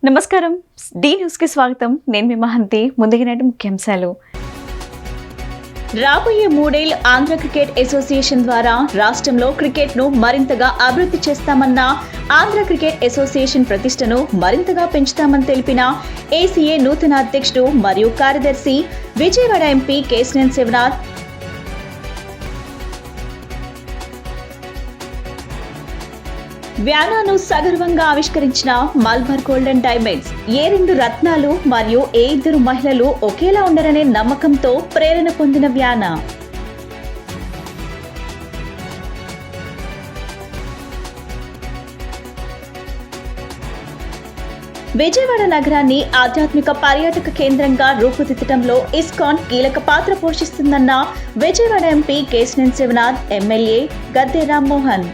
నమస్కారం. D news కి స్వాగతం. నేను మీ మహంతి. ముందుగా ముఖ్యాంశాలు. రాబోయే 3 ఏళ్లు ఆంధ్ర క్రికెట్ అసోసియేషన్ ద్వారా రాష్ట్రంలో క్రికెట్ ను మరింతగా అభివృద్ధి చేస్తామన్న ఆంధ్ర క్రికెట్ అసోసియేషన్ ప్రతిష్టను మరింతగా పెంచుతామని తెలిపిన ఏసీఏ నూతన అధ్యక్షుడు మరియు కార్యదర్శి విజయవాడ ఎంపీ కేశినేని శివనాథ్. వ్యానాను సగర్వంగా ఆవిష్కరించిన మల్బార్ గోల్డెన్ డైమండ్స్. ఏ 2 రత్నాలు మరియు ఏ 2 మహిళలు ఒకేలా ఉండరనే నమ్మకంతో ప్రేరణ పొందిన వ్యానా. విజయవాడ నగరాన్ని ఆధ్యాత్మిక పర్యాటక కేంద్రంగా రూపుదిద్దడంలో ఇస్కాన్ కీలక పాత్ర పోషిస్తుందన్న విజయవాడ ఎంపీ కేశినేని శివనాథ్, ఎమ్మెల్యే గద్దె రామ్మోహన్.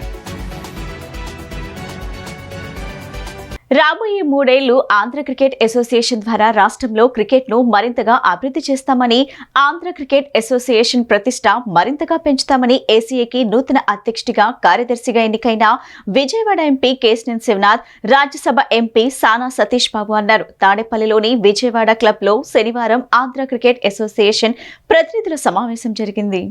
రాబోయే 3 ఏళ్లు ఆంధ్ర క్రికెట్ అసోసియేషన్ ద్వారా రాష్ట్రంలో క్రికెట్ ను మరింతగా అభివృద్ధి చేస్తామని, ఆంధ్ర క్రికెట్ అసోసియేషన్ ప్రతిష్ట మరింతగా పెంచుతామని ఏసీఏకి నూతన అధ్యక్షుడిగా కార్యదర్శిగా ఎన్నికైన విజయవాడ ఎంపీ కేశినేని శివనాథ్, రాజ్యసభ ఎంపీ సానా సతీష్ బాబు అన్నారు. తాడేపల్లిలోని విజయవాడ క్లబ్ లో శనివారం ఆంధ్ర క్రికెట్ అసోసియేషన్ ప్రతినిధుల సమావేశం జరిగింది.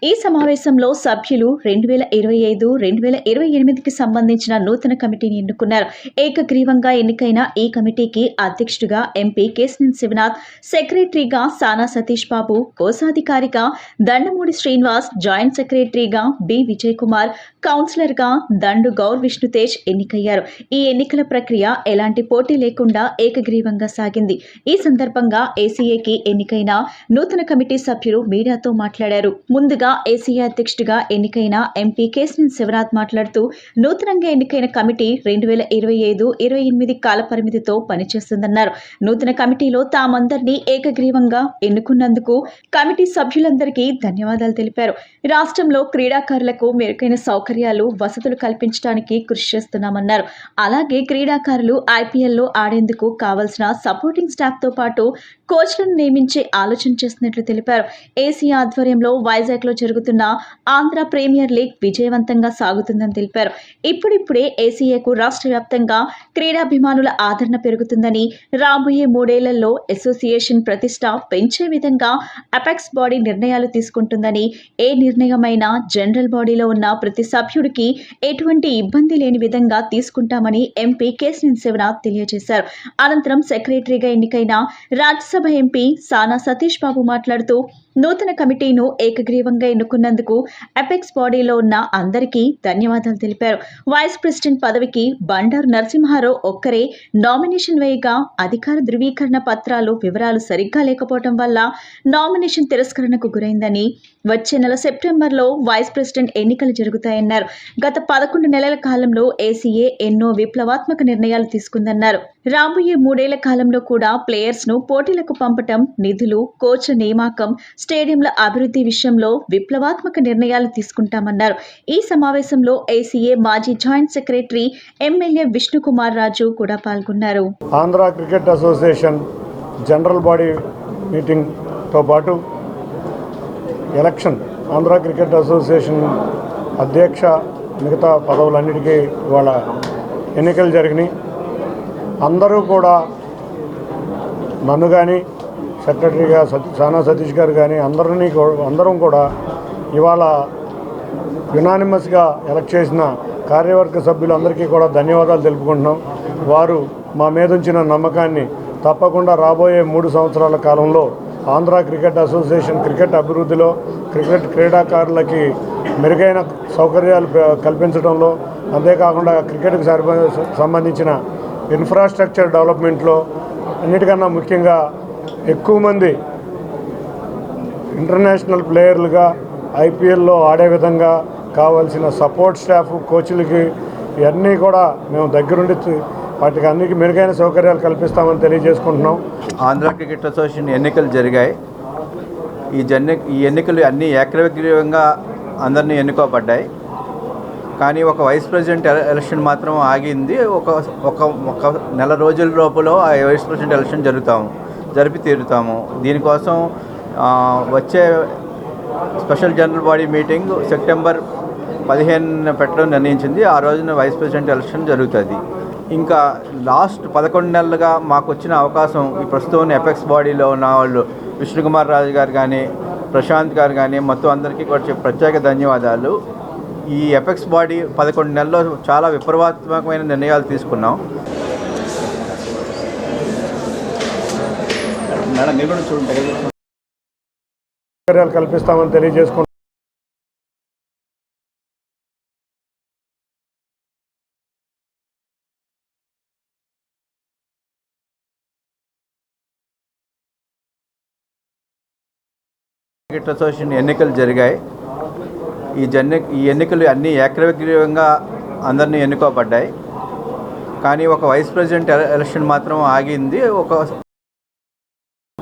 ఈ సమావేశంలో సభ్యులు 2025-2028కి సంబంధించిన నూతన కమిటీని ఎన్నుకున్నారు. ఏకగ్రీవంగా ఎన్నికైన ఈ కమిటీకి అధ్యక్షుడిగా ఎంపీ కేశినేని శివనాథ్, సెక్రటరీగా సానా సతీష్ బాబు, కోశాధికారిగా దండమూడి శ్రీనివాస్, జాయింట్ సెక్రటరీగా బి విజయ్ కుమార్, కౌన్సిలర్గా దండు గౌర్ విష్ణుతేజ్ ఎన్నికయ్యారు. ఈ ఎన్నికల ప్రక్రియ ఎలాంటి పోటీ లేకుండా ఏకగ్రీవంగా సాగింది. ఈ సందర్భంగా ఏసీఏకి ఎన్నికైన నూతన కమిటీ సభ్యులు మీడియాతో మాట్లాడారు. ముందుగా ఏసీఏ అధ్యక్షుడిగా ఎన్నికైన ఎంపీ కేశినేని శివనాథ్ మాట్లాడుతూ, నూతనంగా ఎన్నికైన కమిటీ 2025-28 కాల పరిమితితో పనిచేస్తుందన్నారు. నూతన కమిటీలో తామందరినీ ఏకగ్రీవంగా ఎన్నుకున్నందుకు కమిటీ సభ్యులందరికీ ధన్యవాదాలు తెలిపారు. రాష్ట్రంలో క్రీడాకారులకు మెరుగైన సౌకర్యాలు, వసతులు కల్పించడానికి కృషి చేస్తున్నామన్నారు. అలాగే క్రీడాకారులు ఐపీఎల్లో ఆడేందుకు కావాల్సిన సపోర్టింగ్ స్టాఫ్ తో పాటు కోచ్లను నియమించే ఆలోచన చేస్తున్నట్లు తెలిపారు. ఏసీ ఆధ్వర్యంలో వైజాగ్ లో జరుగుతున్న ఆంధ్ర ప్రీమియర్ లీగ్ విజయవంతంగా సాగుతుందని తెలిపారు. ఇప్పుడిప్పుడే ఏసీఏకు రాష్ట్ర వ్యాప్తంగా క్రీడాభిమానుల ఆదరణ పెరుగుతుందని, రాబోయే 3 ఏళ్లలో అసోసియేషన్ ప్రతిష్ట పెంచే విధంగా అపెక్స్ బాడీ నిర్ణయాలు తీసుకుంటుందని, ఏ నిర్ణయమైనా జనరల్ బాడీలో ఉన్న ప్రతి సభ్యుడికి ఎటువంటి ఇబ్బంది లేని విధంగా తీసుకుంటామని ఎంపీ కేశినేని శివనాథ్ తెలియజేశారు. అనంతరం సెక్రటరీగా ఎన్నికైన రాజ్యసభ ఎంపీ సానా సతీష్ బాబు మాట్లాడుతూ, నూతన కమిటీను ఏకగ్రీవంగా ఎన్నుకున్నందుకు అపెక్స్ బాడీలో ఉన్న అందరికీ ధన్యవాదాలు తెలిపారు. వైస్ ప్రెసిడెంట్ పదవికి బండారు నరసింహారావు ఒక్కరే నామినేషన్ వేయగా అధికార ధృవీకరణ పత్రాలు వివరాలు సరిగ్గా లేకపోవడం వల్ల నామినేషన్ తిరస్కరణకు గురైందని, వచ్చే నెల సెప్టెంబర్లో వైస్ ప్రెసిడెంట్ ఎన్నికలు జరుగుతాయన్నారు. గత 11 నెలల కాలంలో ఏసీఏ ఎన్నో విప్లవాత్మక నిర్ణయాలు తీసుకుందన్నారు. రాబోయే 3 ఏళ్ల కాలంలో కూడా ప్లేయర్స్ ను పోటీలకు పంపటం, నిధులు, కోచ్ల నియామకం, స్టేడియంల అభివృద్ధి విషయంలో విప్లవాత్మక నిర్ణయాలు తీసుకుంటామన్నారు. ఈ సమావేశంలో ఏసీఏ మాజీ joint secretary MLA Vishnu Kumar Raju కూడా పాల్గొన్నారు. Andhra cricket association general body meeting తో పాటు ఎలక్షన్, ఆంధ్ర క్రికెట్ అసోసియేషన్ అధ్యక్ష, మిగతా పదవులన్నిటికీ ఇవాళ ఎన్నికలు జరిగినాయి. అందరూ కూడా నన్ను కానీ, సెక్రటరీగా సానా సతీష్ గారు కానీ అందరం కూడా ఇవాళ యునానిమస్గా ఎలక్ట్ చేసిన కార్యవర్గ సభ్యులందరికీ కూడా ధన్యవాదాలు తెలుపుకుంటున్నాం. వారు మా మీద ఉంచిన నమ్మకాన్ని తప్పకుండా రాబోయే 3 సంవత్సరాల కాలంలో ఆంధ్ర క్రికెట్ అసోసియేషన్ క్రికెట్ అభివృద్ధిలో, క్రికెట్ క్రీడాకారులకి మెరుగైన సౌకర్యాలు కల్పించడంలో, అంతేకాకుండా క్రికెట్కి సంబంధించిన ఇన్ఫ్రాస్ట్రక్చర్ డెవలప్మెంట్లో, అన్నిటికన్నా ముఖ్యంగా ఎక్కువ మంది ఇంటర్నేషనల్ ప్లేయర్లుగా ఐపీఎల్లో ఆడే విధంగా కావాల్సిన సపోర్ట్ స్టాఫ్, కోచ్లకి ఇవన్నీ కూడా మేము దగ్గరుండి వాటికి అన్నిటికీ మెరుగైన సౌకర్యాలు కల్పిస్తామని తెలియజేసుకుంటున్నాం. ఆంధ్ర క్రికెట్ అసోసియేషన్ ఎన్నికలు జరిగాయి. ఈ ఎన్నికలు అన్నీ ఏకగ్రీవంగా అందరినీ ఎన్నుకోబడ్డాయి. కానీ ఒక వైస్ ప్రెసిడెంట్ ఎలక్షన్ మాత్రం ఆగింది. ఒక నెల రోజుల లోపల ఆ వైస్ ప్రెసిడెంట్ ఎలక్షన్ జరిపి తీరుతాము. దీనికోసం వచ్చే special general body meeting September 15 పెట్టడం నిర్ణయించింది. ఆ రోజున వైస్ ప్రెసిడెంట్ ఎలక్షన్ జరుగుతుంది. ఇంకా లాస్ట్ 11 నెలలుగా మాకు వచ్చిన అవకాశం ఈ ప్రస్తుతం ఎపెక్స్ బాడీలో ఉన్న వాళ్ళు విష్ణుకుమార్ రాజు గారు కానీ ప్రశాంత్ గారు కానీ మొత్తం అందరికీ కూడా ప్రత్యేక ధన్యవాదాలు. ఈ ఎపెక్స్ బాడీ 11 నెలల్లో చాలా విప్లవాత్మకమైన నిర్ణయాలు తీసుకున్నాం. మేడం మీరు కూడా చూడండి, సౌకర్యాలు కల్పిస్తామని తెలియజేసుకుంటున్నాం. క్రికెట్ అసోసియేషన్ ఎన్నికలు జరిగాయి. ఈ ఎన్నికలు అన్నీ ఏకగ్రీవంగా అందరినీ ఎన్నుకోబడ్డాయి. కానీ ఒక వైస్ ప్రెసిడెంట్ ఎలక్షన్ మాత్రం ఆగింది.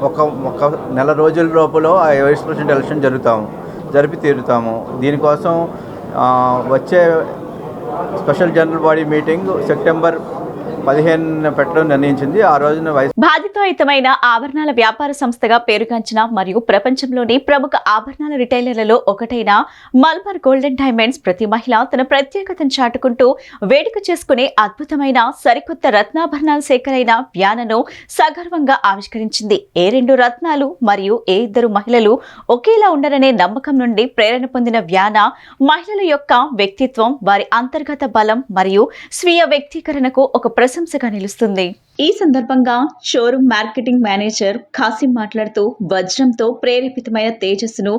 ఒక నెల రోజుల లోపల ఆ వైస్ ప్రెసిడెంట్ ఎలక్షన్ జరిపి తీరుతాము. దీనికోసం వచ్చే special general body meeting September 15 పెట్టడం నిర్ణయించింది. ఆ రోజున బాధ్యతాయుతమైన ఆభరణాల వ్యాపార సంస్థగా పేరుగాంచిన మరియు ప్రపంచంలోని ప్రముఖ ఆభరణాల రిటైలర్లలో ఒకటైన మల్బార్ గోల్డెన్ డైమండ్స్ ప్రతి మహిళ తన ప్రత్యేకతను చాటుకుంటూ వేడుక చేసుకునే అద్భుతమైన సరికొత్త రత్నాభరణాల సేకరైన వ్యానను సగర్వంగా ఆవిష్కరించింది. ఏ 2 రత్నాలు మరియు ఏ 2 మహిళలు ఒకేలా ఉండరనే నమ్మకం నుండి ప్రేరణ పొందిన వ్యాన మహిళల యొక్క వ్యక్తిత్వం, వారి అంతర్గత బలం మరియు స్వీయ వ్యక్తీకరణకు ఒక ప్రశంసగా నిలుస్తుంది. ఈ సందర్భంగా షోరూమ్ మార్కెటింగ్ మేనేజర్ ఖాసిం మాట్లాడుతూ వజ్రంతో ప్రేరేపితమైన తేజస్సును,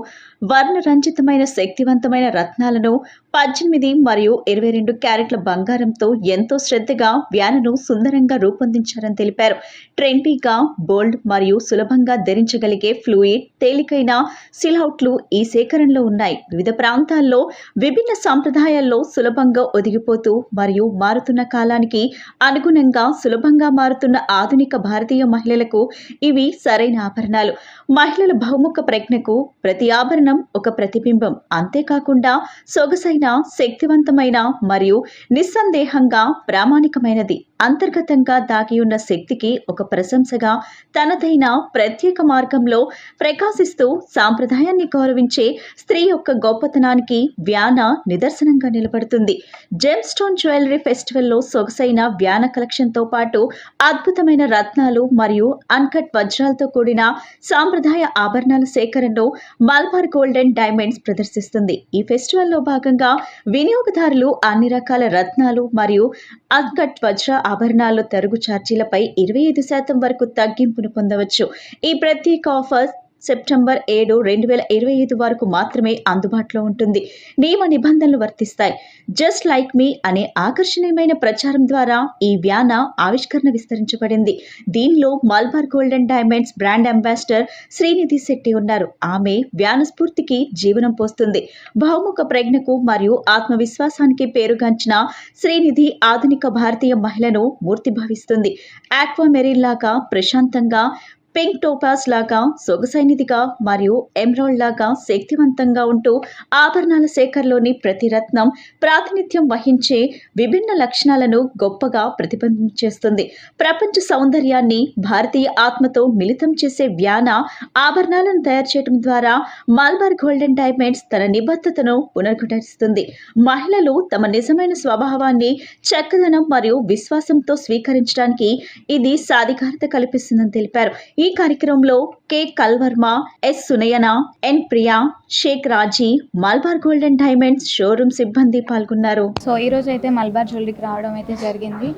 వర్ణరంజితమైన శక్తివంతమైన రత్నాలను, 18 మరియు 22 క్యారెట్ల బంగారంతో ఎంతో శ్రద్ధగా వ్యానను సుందరంగా రూపొందించారని తెలిపారు. ట్రెండీగా, బోల్డ్ మరియు సులభంగా ధరించగలిగే ఫ్లూయిడ్, తేలికైన సిల్హౌట్లు ఈ సేకరణలో ఉన్నాయి. వివిధ ప్రాంతాల్లో విభిన్న సంప్రదాయాల్లో సులభంగా ఒదిగిపోతూ మరియు మారుతున్న కాలానికి అనుగుణంగా సులభంగా మారుతున్న ఆధునిక భారతీయ మహిళలకు ఇవి సరైన ఆభరణాలు. మహిళల బహుముఖ ప్రజ్ఞకు ప్రతి ఆభరణం ఒక ప్రతిబింబం. అంతేకాకుండా సొగసైన, శక్తివంతమైన మరియు నిస్సందేహంగా ప్రామాణికమైనది. అంతర్గతంగా దాగి ఉన్న శక్తికి ఒక ప్రశంసగా, తనదైన ప్రత్యేక మార్గంలో ప్రకాశిస్తూ సాంప్రదాయాన్ని గౌరవించే స్త్రీ యొక్క గొప్పతనానికి వ్యాన నిదర్శనంగా నిలబడుతుంది. జెమ్ స్టోన్ జ్యువెలరీ ఫెస్టివల్లో సొగసైన వ్యాన కలెక్షన్తో పాటు అద్భుతమైన రత్నాలు మరియు అన్కట్ వజ్రాలతో కూడిన సాంప్రదాయ ఆభరణాల సేకరణను మల్బార్ గోల్డెన్ డైమండ్స్ ప్రదర్శిస్తుంది. ఈ ఫెస్టివల్లో భాగంగా వినియోగదారులు అన్ని రకాల రత్నాలు మరియు అన్కట్ వజ్ర ఆభరణాల్లో తరుగు ఛార్జీలపై 25% వరకు తగ్గింపును పొందవచ్చు. ఈ ప్రత్యేక ఆఫర్ సెప్టెంబర్ 7, 2025 వరకు మాత్రమే అందుబాటులో ఉంటుంది. నియమ నిబంధనలు వర్తిస్తాయి. జస్ట్ లైక్ మీ అనే ఆకర్షణీయమైన ప్రచారం ద్వారా ఈ వ్యాన ఆవిష్కరణ విస్తరించబడింది. దీనిలో Malabar golden diamonds brand ambassador Srinidhi Shetty ఉన్నారు. ఆమె వ్యాన స్ఫూర్తికి జీవనం పోస్తుంది. బహుముఖ ప్రజ్ఞకు మరియు ఆత్మవిశ్వాసానికి పేరుగాంచిన శ్రీనిధి ఆధునిక భారతీయ మహిళను మూర్తిభావిస్తుంది. ఆక్వా మెరీన్ లాగా ప్రశాంతంగా, పింక్ టోపాస్ లాగా సొగసైనదిగా మరియు ఎమరాల్డ్ లాగా శక్తివంతంగా ఉంటూ ఆభరణాల సేకరణలోని ప్రతి రత్నం ప్రాతినిధ్యం వహించే విభిన్న లక్షణాలను గొప్పగా ప్రతిబింబించేస్తుంది. ప్రపంచ సౌందర్యాన్ని భారతీయ ఆత్మతో మిళితం చేసే వ్యాన ఆభరణాలను తయారు చేయడం ద్వారా మల్బార్ గోల్డెన్ డైమండ్స్ తన నిబద్ధతను పునరుద్ధరిస్తుంది. మహిళలు తమ నిజమైన స్వభావాన్ని చక్కదనం మరియు విశ్వాసంతో స్వీకరించడానికి ఇది సాధికారత కల్పిస్తుందని తెలిపారు. ఈ కార్యక్రమంలో కె కల్వర్మ, ఎస్ సునయన, ఎన్ ప్రియా, షేక్ రాజీ, మల్బార్ గోల్డెన్ డైమండ్స్ షోరూమ్ సిబ్బంది పాల్గొన్నారు. సో ఈరోజు అయితే మల్బార్ జ్యువెలరీకి రావడం అయితే జరిగింది.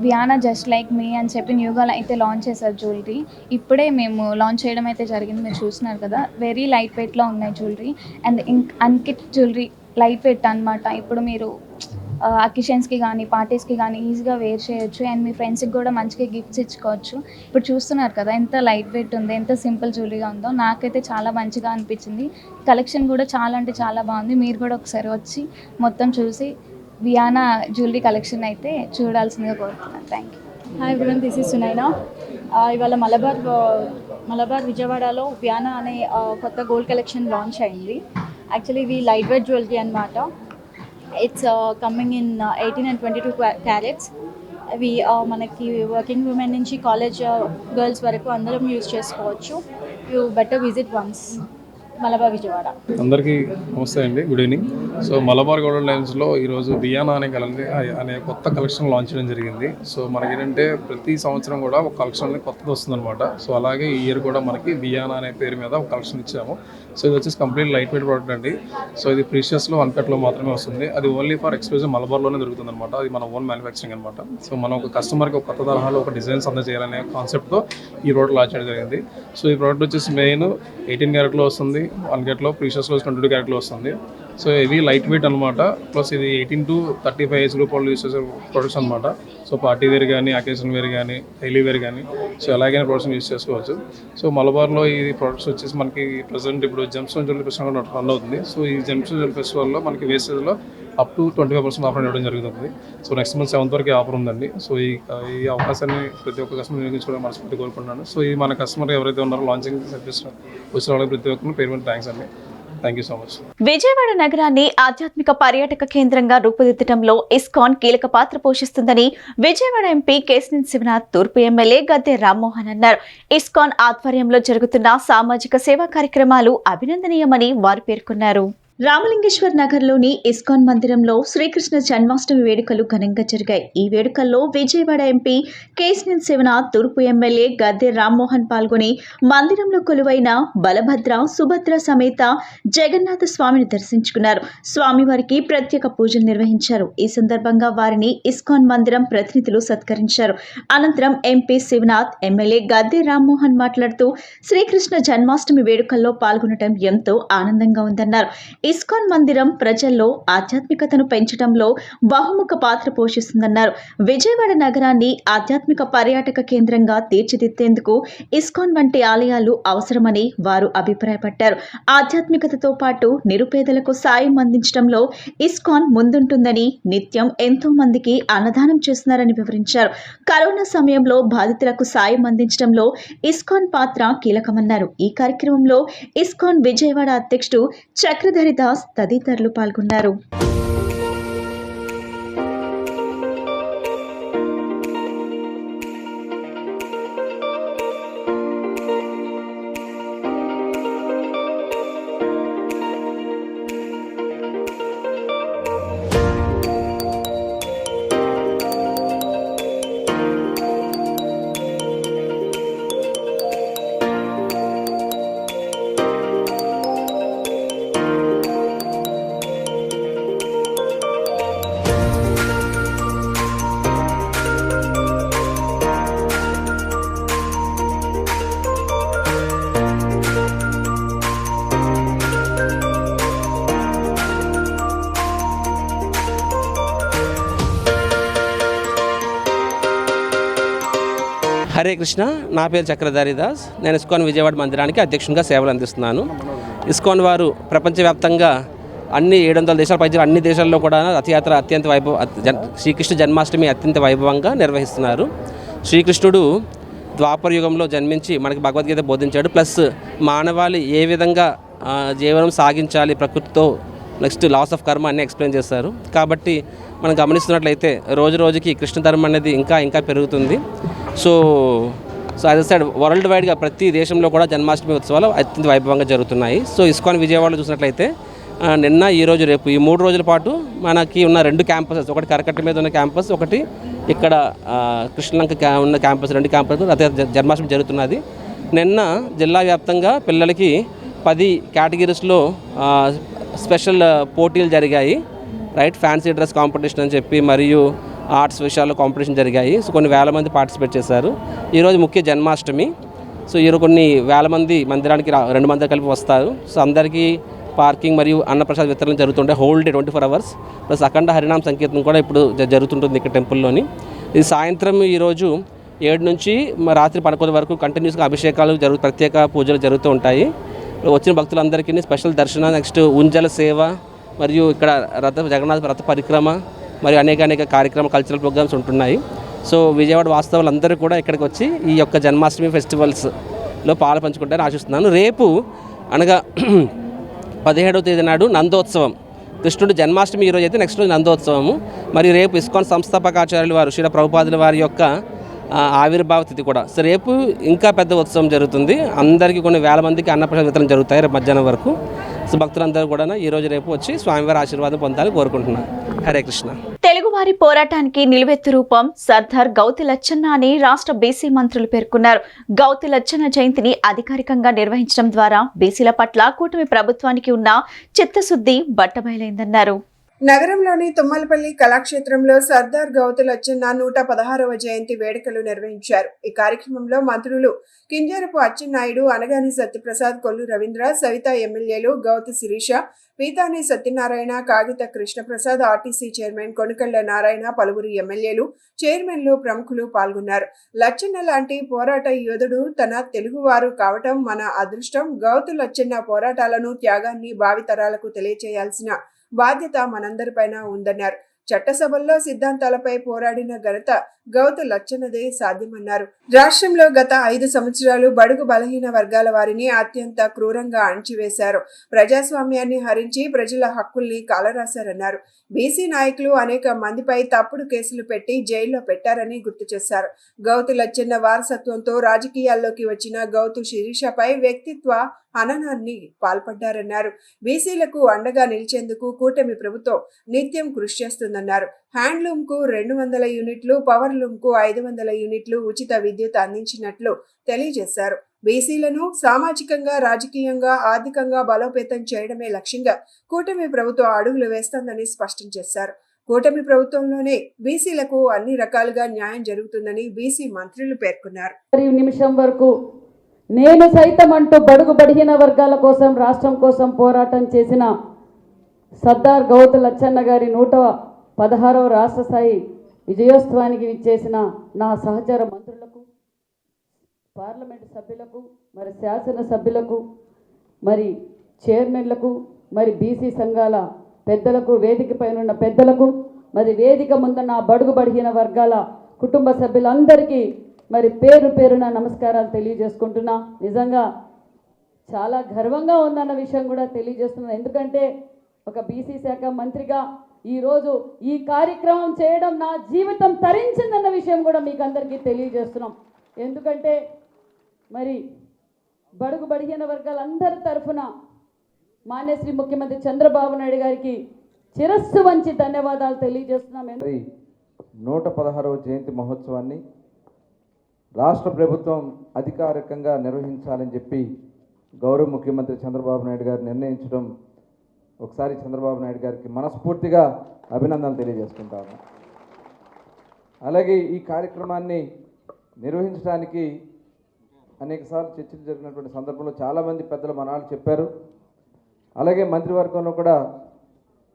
వియానా జస్ట్ లైక్ మీ అని చెప్పి న్యూగా అయితే లాంచ్ చేశారు జ్యువెలరీ. ఇప్పుడే మేము లాంచ్ చేయడం అయితే జరిగింది. మీరు చూస్తున్నారు కదా, వెరీ లైట్ వెయిట్లో ఉన్నాయి జ్యువెలరీ. అండ్ అన్కిట్ జ్యువెలరీ లైట్ వెయిట్ అనమాట. ఇప్పుడు మీరు అకేషన్స్కి కానీ పార్టీస్కి కానీ ఈజీగా వేర్ చేయొచ్చు. అండ్ మీ ఫ్రెండ్స్కి కూడా మంచిగా గిఫ్ట్స్ ఇచ్చుకోవచ్చు. ఇప్పుడు చూస్తున్నారు కదా ఎంత లైట్ వెయిట్ ఉంది, ఎంత సింపుల్ జ్యువెలరీగా ఉందో. నాకైతే చాలా మంచిగా అనిపించింది. కలెక్షన్ కూడా చాలా అంటే చాలా బాగుంది. మీరు కూడా ఒకసారి వచ్చి మొత్తం చూసి వియానా జ్యువెలరీ కలెక్షన్ అయితే చూడాల్సిందిగా కోరుతున్నాను. Thank you. Hi everyone, this is Sunaina. ఇవాళ మలబార్ విజయవాడలో వియానా అనే కొత్త గోల్డ్ కలెక్షన్ లాంచ్ అయింది. యాక్చువల్లీ ఇవి లైట్ వెయిట్ జ్యువెలరీ అనమాట. It's coming in 18 and 22 carats. ఇవి మనకి వర్కింగ్ ఉమెన్ నుంచి కాలేజ్ గర్ల్స్ వరకు అందరం యూజ్ చేసుకోవచ్చు. You better visit once. Malabar Vijayawada. అందరికీ నమస్తే అండి, good evening. So Malabar golden లైన్స్లో ఈరోజు బియానా అనే కొత్త కలెక్షన్ లాంచ్ చేయడం జరిగింది. సో మనకేంటంటే ప్రతి సంవత్సరం కూడా ఒక కలెక్షన్ కొత్తది వస్తుందన్నమాట. సో అలాగే ఈ ఇయర్ కూడా మనకి బియానా అనే పేరు మీద ఒక కలెక్షన్ ఇచ్చాము. సో ఇది వచ్చేసి కంప్లీట్ లైట్ వెయిట్ ప్రోడక్ట్ అండి. సో ఇది ప్రీషియస్లో అన్కట్లో మాత్రమే వస్తుంది. అది ఓన్లీ ఫర్ ఎక్స్క్లూజివ్ మలబార్లోనే దొరుకుతుంది అనమాట. అది మన ఓన్ మ్యానుఫ్యాక్చరింగ్ అనమాట. సో మనం ఒక కస్టమర్కి ఒక కొత్త తరహాలో ఒక డిజైన్స్ అందజేయాలనే కాన్సెప్ట్తో ఈ ప్రోడక్ట్ లాంచ్ చేయడం జరిగింది. సో ఈ ప్రోడక్ట్ వచ్చేసి మెయిన్ 18 క్యారెట్లో వస్తుంది, 1 క్యారెట్లో, ప్రీషియస్లో 22 క్యారెట్లో వస్తుంది. సో ఇవి లైట్ వెయిట్ అనమాట. ప్లస్ ఇది 18 to 35 ఏజ్ గ్రూప్ వాళ్ళు యూస్ చేసే ప్రొడక్ట్స్ అనమాట. సో పార్టీ వేర్ కానీ, అకేషన్ వేర్ కానీ, డైలీ వేర్ కానీ, సో ఎలాగైనా ప్రొడక్ట్స్ యూస్ చేసుకోవచ్చు. సో మలబార్లో ఈ ప్రొడక్ట్స్ వచ్చేసి మనకి ప్రజెంట్ ఇప్పుడు జెమ్స్టోన్ జ్యువెలరీ ఫెస్టివల్ రన్ అవుతుంది. సో ఈ జెమ్స్టోన్ జ్యువెలరీ ఫెస్టివల్లో మనకి వేస్టేజ్లో అప్ టు 25% ఆఫర్ ఇవ్వడం జరుగుతుంది. సో నెక్స్ట్ మంత్ 7th వరకు ఆఫర్ ఉందండి. సో ఈ అవకాశాన్ని ప్రతి ఒక్క కస్టమర్ వినియోగించుకోవడం మనస్ఫూర్తి కోరుకుంటున్నాను. సో ఈ మన కస్టమర్ ఎవరైతే ఉన్నారో లాంచింగ్ సర్వీస్ వచ్చిన వాళ్ళకి ప్రతి ఒక్కరికి పేరు మీద థ్యాంక్స్ అండి. Thank you so much. Vijayawada నగరాన్ని ఆధ్యాత్మిక పర్యాటక కేంద్రంగా రూపుదిద్దడంలో ఇస్కాన్ కీలక పాత్ర పోషిస్తుందని విజయవాడ ఎంపీ కేశినేని శివనాథ్, తూర్పు ఎమ్మెల్యే గద్దె రామ్మోహన్ అన్నారు. ఇస్కాన్ ఆధ్వర్యంలో జరుగుతున్న సామాజిక సేవా కార్యక్రమాలు అభినందనీయమని వారు పేర్కొన్నారు. రామలింగేశ్వర్ నగర్లోని ఇస్కాన్ మందిరంలో శ్రీకృష్ణ జన్మాష్టమి వేడుకలు ఘనంగా జరిగాయి. ఈ వేడుకల్లో విజయవాడ ఎంపీ కేశినేని శివనాథ్, తూర్పు ఎమ్మెల్యే గద్దె రామ్మోహన్ పాల్గొని మందిరంలో కొలువైన బలభద్ర, సుభద్ర సమేత జగన్నాథ స్వామిని దర్శించుకున్నారు. స్వామివారికి ప్రత్యేక పూజలు నిర్వహించారు. ఈ సందర్భంగా వారిని ఇస్కాన్ మందిరం ప్రతినిధులు సత్కరించారు. అనంతరం ఎంపీ శివనాథ్, ఎమ్మెల్యే గద్దె రామ్మోహన్ మాట్లాడుతూ శ్రీకృష్ణ జన్మాష్టమి వేడుకల్లో పాల్గొనడం ఎంతో ఆనందంగా ఉందన్నారు. ఇస్కాన్ మందిరం ప్రజల్లో ఆధ్యాత్మికతను పెంచడంలో బహుముఖ పాత్ర పోషిస్తుందన్నారు. విజయవాడ నగరాన్ని ఆధ్యాత్మిక పర్యాటక కేంద్రంగా తీర్చిదిద్దేందుకు ఇస్కాన్ వంటి ఆలయాలు అవసరమని వారు అభిప్రాయపడ్డారు. ఆధ్యాత్మికతతో పాటు నిరుపేదలకు సాయం అందించడంలో ఇస్కాన్ ముందుంటుందని, నిత్యం ఎంతో మందికి అన్నదానం చేస్తున్నారని వివరించారు. కరోనా సమయంలో బాధితులకు సాయం అందించడంలో ఇస్కాన్ పాత్ర కీలకమన్నారు. ఈ కార్యక్రమంలో ఇస్కాన్ విజయవాడ అధ్యక్షుడు చక్రధరి దాస్ తదితరులు పాల్గొన్నారు. హరే కృష్ణ, నా పేరు చక్రధారి దాస్. నేను ఇస్కాన్ విజయవాడ మందిరానికి అధ్యక్షునిగా సేవలు అందిస్తున్నాను. ఇస్కాన్ వారు ప్రపంచవ్యాప్తంగా అన్ని 700 దేశాల పైన అన్ని దేశాల్లో కూడా రథయాత్ర అత్యంత శ్రీకృష్ణ జన్మాష్టమి అత్యంత వైభవంగా నిర్వహిస్తున్నారు. శ్రీకృష్ణుడు ద్వాపర యుగంలో జన్మించి మనకి భగవద్గీత బోధించాడు. ప్లస్ మానవాళి ఏ విధంగా జీవనం సాగించాలి ప్రకృతితో, నెక్స్ట్ లాస్ ఆఫ్ కర్మ అన్నీ ఎక్స్ప్లెయిన్ చేస్తారు. కాబట్టి మనం గమనిస్తున్నట్లయితే రోజు రోజుకి కృష్ణ ధర్మం అనేది ఇంకా పెరుగుతుంది. సో యాజ్ సైడ్ వరల్డ్ వైడ్గా ప్రతి దేశంలో కూడా జన్మాష్టమి ఉత్సవాలు అత్యంత వైభవంగా జరుగుతున్నాయి. సో ఇస్కాన్ విజయవాడలో చూసినట్లయితే నిన్న, ఈరోజు, రేపు ఈ 3 రోజుల పాటు మనకి ఉన్న 2 క్యాంపసెస్, ఒకటి కరకట్ట మీద ఉన్న క్యాంపస్, ఒకటి ఇక్కడ కృష్ణలంక ఉన్న క్యాంపస్, 2 క్యాంపస్ జన్మాష్టమి జరుగుతున్నది. నిన్న జిల్లా వ్యాప్తంగా పిల్లలకి 10 కేటగిరీస్లో స్పెషల్ పోటీలు జరిగాయి. రైట్, ఫ్యాన్సీ డ్రెస్ కాంపిటీషన్ అని చెప్పి మరియు ఆర్ట్స్ విషయాల్లో కాంపిటీషన్ జరిగాయి. సో కొన్ని వేల మంది పార్టిసిపేట్ చేశారు. ఈరోజు ముఖ్య జన్మాష్టమి. సో ఈరోజు కొన్ని వేల మంది మందిరానికి 2 మంది కలిపి వస్తారు. సో అందరికీ పార్కింగ్ మరియు అన్నప్రసాద్ వితరణ జరుగుతుంటే హోల్ డే 24 hours. ప్లస్ అఖండ హరినామ సంకీర్తనం కూడా ఇప్పుడు జరుగుతుంటుంది ఇక్కడ టెంపుల్లోని. ఇది సాయంత్రం ఈరోజు 7 నుంచి రాత్రి 11 వరకు కంటిన్యూస్గా అభిషేకాలు ప్రత్యేక పూజలు జరుగుతూ ఉంటాయి. వచ్చిన భక్తులందరికీ స్పెషల్ దర్శనం, నెక్స్ట్ ఉంజల సేవ మరియు ఇక్కడ జగన్నాథ రథ పరిక్రమ మరియు అనేక కార్యక్రమాలు, కల్చరల్ ప్రోగ్రామ్స్ ఉంటున్నాయి. సో విజయవాడ వాస్తవులందరూ కూడా ఇక్కడికి వచ్చి ఈ యొక్క జన్మాష్టమి ఫెస్టివల్స్లో పాలు పంచుకుంటారని ఆశిస్తున్నాను. రేపు అనగా 17వ తేదీ నాడు నందోత్సవం. కృష్ణుడు జన్మాష్టమి ఈరోజు అయితే నెక్స్ట్ రోజు నందోత్సవము. మరియు రేపు ఇస్కాన్ సంస్థాపకాచార్యులు వారు శ్రీల ప్రభుపాదుల వారి యొక్క ఆవిర్భావ తిథి కూడా. సో రేపు ఇంకా పెద్ద ఉత్సవం జరుగుతుంది. అందరికీ కొన్ని వేల మందికి అన్నప్రసాద వితరణ జరుగుతాయి రేపు మధ్యాహ్నం వరకు. సో భక్తులందరూ కూడా ఈరోజు రేపు వచ్చి స్వామివారి ఆశీర్వాదం పొందాలని కోరుకుంటున్నాను. హరే కృష్ణ. తెలుగువారి పోరాటానికి నిలువెత్తు రూపం సర్దార్ గౌతి లచ్చన్న అని రాష్ట్ర బీసీ మంత్రులు పేర్కొన్నారు. గౌతి లచ్చన్న జయంతిని అధికారికంగా నిర్వహించడం ద్వారా బీసీల పట్ల కూటమి ప్రభుత్వానికి ఉన్న చిత్తశుద్ధి బట్టబయలైందన్నారు. నగరంలోని తుమ్మలపల్లి కళాక్షేత్రంలో సర్దార్ గౌతు లచ్చన్న 116వ జయంతి వేడుకలు నిర్వహించారు. ఈ కార్యక్రమంలో మంత్రులు కింజరపు అచ్చెన్నాయుడు, అనగాని సత్యప్రసాద్, కొల్లు రవీంద్ర, సవిత ఎమ్మెల్యేలు గౌతు శిరీష, పీతాని సత్యనారాయణ, కాగిత కృష్ణప్రసాద్, ఆర్టీసీ చైర్మన్ కొనుకళ్ల నారాయణ, పలువురు ఎమ్మెల్యేలు, చైర్మన్లు, ప్రముఖులు పాల్గొన్నారు. లచ్చన్న లాంటి పోరాట యోధుడు తన తెలుగువారు కావటం మన అదృష్టం. గౌతు లచ్చన్న పోరాటాలను, త్యాగాన్ని భావితరాలకు తెలియచేయాల్సిన బాధ్యత మనందరిపైన ఉందన్నారు. చట్టసభల్లో సిద్ధాంతాలపై పోరాడిన ఘనత గౌతు లచ్చన్నదే సాధ్యమన్నారు. రాష్ట్రంలో గత 5 సంవత్సరాలు బడుగు బలహీన వర్గాల వారిని అత్యంత క్రూరంగా అణచివేశారు. ప్రజాస్వామ్యాన్ని హరించి ప్రజల హక్కుల్ని కాలరాశారన్నారు. బీసీ నాయకులు అనేక మందిపై తప్పుడు కేసులు పెట్టి జైల్లో పెట్టారని గుర్తు చేశారు. గౌతు లచ్చన్న వారసత్వంతో రాజకీయాల్లోకి వచ్చిన గౌతు శిరీషపై వ్యక్తిత్వ హననాన్ని పాల్పడ్డారన్నారు. బీసీలకు అండగా నిలిచేందుకు కూటమి ప్రభుత్వం నిత్యం కృషి చేస్తుందన్నారు. హ్యాండ్లూమ్ కు 200 యూనిట్లు, పవర్ లూమ్ కు 500 యూనిట్లు ఉచిత విద్యుత్ అందించినట్లు తెలియజేశారు. బీసీలను సామాజికంగా, రాజకీయంగా, ఆర్థికంగా బలోపేతం చేయడమే లక్ష్యంగా కూటమి ప్రభుత్వం అడుగులు వేస్తోందని స్పష్టం చేశారు. కూటమి ప్రభుత్వంలోనే బీసీలకు అన్ని రకాలుగా న్యాయం జరుగుతుందని బీసీ మంత్రులు పేర్కొన్నారు. నిమిషం వరకు నేను సైతం అంటూ బడుగు బడిగిన వర్గాల కోసం, రాష్ట్రం కోసం పోరాటం చేసిన సర్దార్ గౌతు లచ్చన్న గారి 116వ రాష్ట్ర స్థాయి విజయోత్సవానికి విచ్చేసిన నా సహచర మంత్రులకు, పార్లమెంటు సభ్యులకు, మరి శాసనసభ్యులకు, మరి చైర్మన్లకు, మరి బీసీ సంఘాల పెద్దలకు, వేదిక పైన పెద్దలకు, మరి వేదిక ముందున్న బడుగు బడిగిన వర్గాల కుటుంబ సభ్యులందరికీ మరి పేరు పేరున నమస్కారాలు తెలియజేసుకుంటున్నా. నిజంగా చాలా గర్వంగా ఉందన్న విషయం కూడా తెలియజేస్తున్నాను. ఎందుకంటే ఒక బీసీ శాఖ మంత్రిగా ఈరోజు ఈ కార్యక్రమం చేయడం నా జీవితం తరించిందన్న విషయం కూడా మీకు అందరికీ తెలియజేస్తున్నాం. ఎందుకంటే మరి బడుగు బడిగిన వర్గాలందరి తరఫున మాన్యశ్రీ ముఖ్యమంత్రి చంద్రబాబు నాయుడు గారికి శిరస్సు వంచి ధన్యవాదాలు తెలియజేస్తున్నాం. 116వ జయంతి మహోత్సవాన్ని రాష్ట్ర ప్రభుత్వం అధికారికంగా నిర్వహించాలని చెప్పి గౌరవ ముఖ్యమంత్రి చంద్రబాబు నాయుడు గారు నిర్ణయించడం ఒకసారి చంద్రబాబు నాయుడు గారికి మనస్ఫూర్తిగా అభినందనలు తెలియజేసుకుంటాను. అలాగే ఈ కార్యక్రమాన్ని నిర్వహించడానికి అనేకసార్లు చర్చలు జరిగినటువంటి సందర్భంలో చాలామంది పెద్దలు మనాలు చెప్పారు. అలాగే మంత్రివర్గంలో కూడా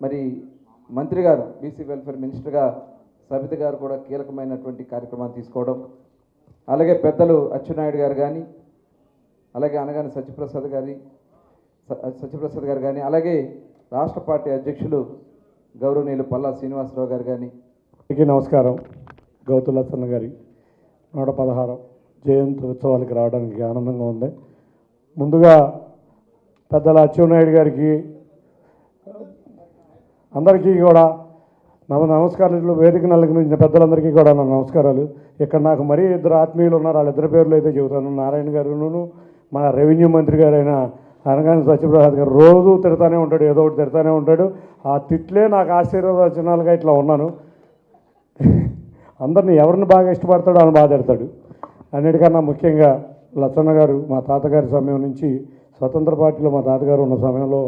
మరి మంత్రి గారు, బీసీ వెల్ఫేర్ మినిస్టర్గా సబిత గారు కూడా కీలకమైనటువంటి కార్యక్రమాన్ని తీసుకోవడం, అలాగే పెద్దలు అచ్చెన్నాయుడు గారు కానీ, అలాగే అనగాని సత్యప్రసాద్ గారు కానీ, అలాగే రాష్ట్ర పార్టీ అధ్యక్షులు గౌరవనీయులు పల్లా శ్రీనివాసరావు గారు కానీ. నమస్కారం. గౌతు లచ్చన్న గారి 116 జయంతి ఉత్సవాలకి రావడానికి ఆనందంగా ఉంది. ముందుగా పెద్దల అచ్చెన్నాయుడు గారికి అందరికీ కూడా నమస్కారాలు. వేదిక నలుగురించిన పెద్దలందరికీ కూడా నా నమస్కారాలు. ఇక్కడ నాకు మరీ 2 ఆత్మీయులు ఉన్నారు. వాళ్ళిద్దరి పేర్లు అయితే చెబుతాను. నారాయణ గారును మన రెవెన్యూ మంత్రి గారైన అనగాని సత్యప్రసాద్ గారు రోజు తిడతానే ఉంటాడు, ఏదో ఒకటి తిడతానే ఉంటాడు. ఆ తిట్లే నాకు ఆశీర్వచనాలుగా ఇట్లా ఉన్నాను. అందరినీ ఎవరిని బాగా ఇష్టపడతాడో అని బాగా తిడతాడు. అన్నిటికన్నా ముఖ్యంగా లచ్చన్న గారు మా తాతగారి సమయం నుంచి స్వతంత్ర పార్టీలో మా తాతగారు ఉన్న సమయంలో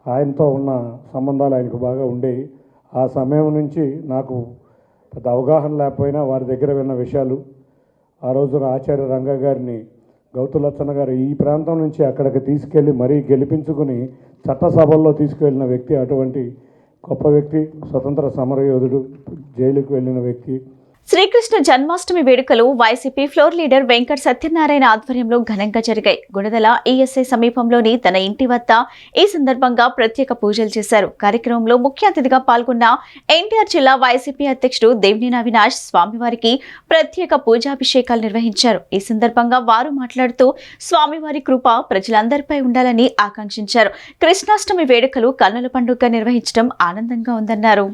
ఆయనతో ఉన్న సంబంధాలు ఆయనకు బాగా ఉండేవి. ఆ సమయం నుంచి నాకు పెద్ద అవగాహన లేకపోయినా వారి దగ్గర విన్న విషయాలు, ఆ రోజున ఆచార్య రంగా గారిని గౌతు లచ్చన్న గారు ఈ ప్రాంతం నుంచి అక్కడికి తీసుకెళ్ళి మరీ గెలిపించుకుని చట్టసభల్లో తీసుకువెళ్ళిన వ్యక్తి. అటువంటి గొప్ప వ్యక్తి, స్వతంత్ర సమరయోధుడు, జైలుకు వెళ్ళిన వ్యక్తి. శ్రీకృష్ణ జన్మాష్టమి వేడుకలు YCP floor leader Venkata Satyanarayana ఆధ్వర్యంలో ఘనంగా జరిగాయి. గుణదల ఈఎస్ఐ సమీపంలోని తన ఇంటి వద్ద ఈ సందర్భంగా ప్రత్యేక పూజలు చేశారు. కార్యక్రమంలో ముఖ్య అతిథిగా పాల్గొన్న ఎన్టీఆర్ జిల్లా వైసీపీ అధ్యక్షుడు దేవినేని అవినాష్ స్వామివారికి ప్రత్యేక పూజాభిషేకాలు నిర్వహించారు. ఈ సందర్భంగా వారు మాట్లాడుతూ స్వామివారి కృప ప్రజలందరిపై ఉండాలని ఆకాంక్షించారు. కృష్ణాష్టమి వేడుకలు కన్నుల పండుగగా నిర్వహించడం ఆనందంగా ఉందన్నారు.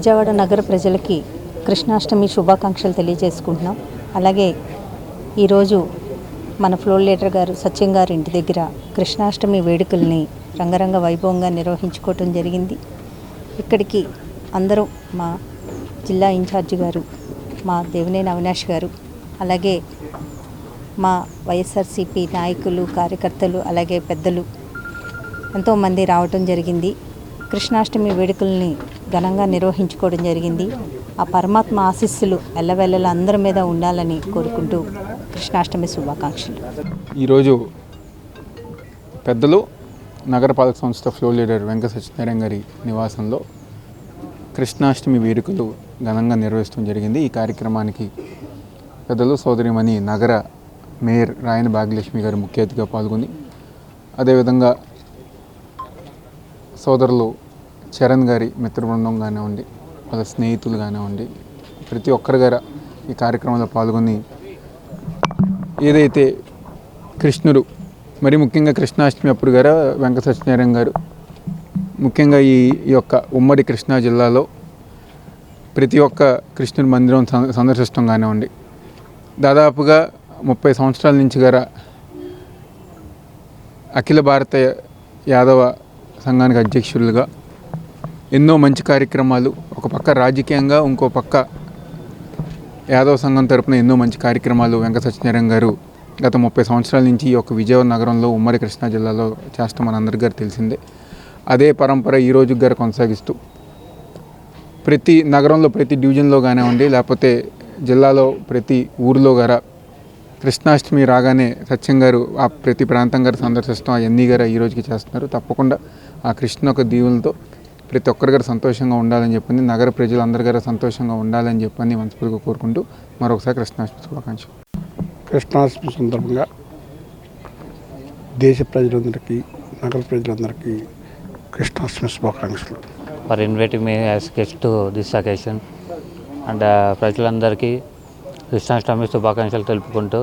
విజయవాడ నగర ప్రజలకి కృష్ణాష్టమి శుభాకాంక్షలు తెలియజేసుకుంటున్నాం. అలాగే ఈరోజు మన ఫ్లోర్ లీడర్ గారు సత్యం గారి ఇంటి దగ్గర కృష్ణాష్టమి వేడుకల్ని రంగరంగ వైభవంగా నిర్వహించుకోవటం జరిగింది. ఇక్కడికి అందరూ మా జిల్లా ఇన్ఛార్జి గారు, మా దేవినేని అవినాష్ గారు, అలాగే మా వైఎస్ఆర్సీపీ నాయకులు, కార్యకర్తలు, అలాగే పెద్దలు ఎంతోమంది రావటం జరిగింది. కృష్ణాష్టమి వేడుకల్ని ఘనంగా నిర్వహించుకోవడం జరిగింది. ఆ పరమాత్మ ఆశీస్సులు ఎల్లవెల్లల అందరి మీద ఉండాలని కోరుకుంటూ కృష్ణాష్టమి శుభాకాంక్షలు. ఈరోజు పెద్దలు నగరపాలక సంస్థ ఫ్లోర్ లీడర్ వెంకట సత్యనారాయణ గారి నివాసంలో కృష్ణాష్టమి వేడుకలు ఘనంగా నిర్వహించడం జరిగింది. ఈ కార్యక్రమానికి పెద్దలు సోదరిమణి నగర మేయర్ రాయన భాగ్యలక్ష్మి గారు ముఖ్య అతిథిగా పాల్గొని, అదేవిధంగా సోదరులు చరణ్ గారి మిత్రబృందం కానివ్వండి, వాళ్ళ స్నేహితులు కానివ్వండి, ప్రతి ఒక్కరి గారు ఈ కార్యక్రమంలో పాల్గొని ఏదైతే కృష్ణుడు, మరి ముఖ్యంగా కృష్ణాష్టమి అప్పుడు గారు వెంకట సత్యనారాయణ గారు ముఖ్యంగా ఈ యొక్క ఉమ్మడి కృష్ణా జిల్లాలో ప్రతి ఒక్క కృష్ణుడి మందిరం సందర్శించడం కానివ్వండి, దాదాపుగా 30 సంవత్సరాల నుంచి గారా అఖిల భారత యాదవ సంఘానికి అధ్యక్షులుగా ఎన్నో మంచి కార్యక్రమాలు, ఒక పక్క రాజకీయంగా, ఇంకో పక్క యాదవ సంఘం తరపున ఎన్నో మంచి కార్యక్రమాలు వెంకట సత్యనారాయణ గారు గత 30 సంవత్సరాల నుంచి ఈ యొక్క విజయవాడ నగరంలో ఉమ్మడి కృష్ణా జిల్లాలో చేస్తాం మనందరి గారు తెలిసిందే. అదే పరంపర ఈ రోజు గారు కొనసాగిస్తూ ప్రతి నగరంలో, ప్రతి డివిజన్లో కానివ్వండి, లేకపోతే జిల్లాలో ప్రతి ఊరిలో గారా కృష్ణాష్టమి రాగానే సత్యం గారు ఆ ప్రతి ప్రాంతం గారు సందర్శిస్తాం అవన్నీ గారు ఈ రోజుకి చేస్తున్నారు. తప్పకుండా ఆ కృష్ణ యొక్క దీవులతో ప్రతి ఒక్కరి గారు సంతోషంగా ఉండాలని చెప్పని, నగర ప్రజలందరి గారు సంతోషంగా ఉండాలని చెప్పని మనస్ఫూర్తిగా కోరుకుంటూ మరొకసారి కృష్ణాష్టమి శుభాకాంక్షలు. కృష్ణాష్టమి సందర్భంగా దేశ ప్రజలందరికీ, నగర ప్రజలందరికీ కృష్ణాష్టమి శుభాకాంక్షలు. For inviting me as guest to this occasion and ప్రజలందరికీ కృష్ణాష్టమి శుభాకాంక్షలు తెలుపుకుంటూ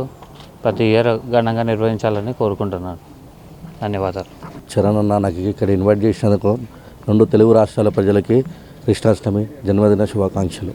ప్రతి ఇయర్ ఘనంగా నిర్వహించాలని కోరుకుంటున్నాను. ధన్యవాదాలు. చరణ్ అన్న నాకు ఇక్కడ ఇన్వైట్ చేసినందుకు 2 తెలుగు రాష్ట్రాల ప్రజలకి కృష్ణాష్టమి జన్మదిన శుభాకాంక్షలు.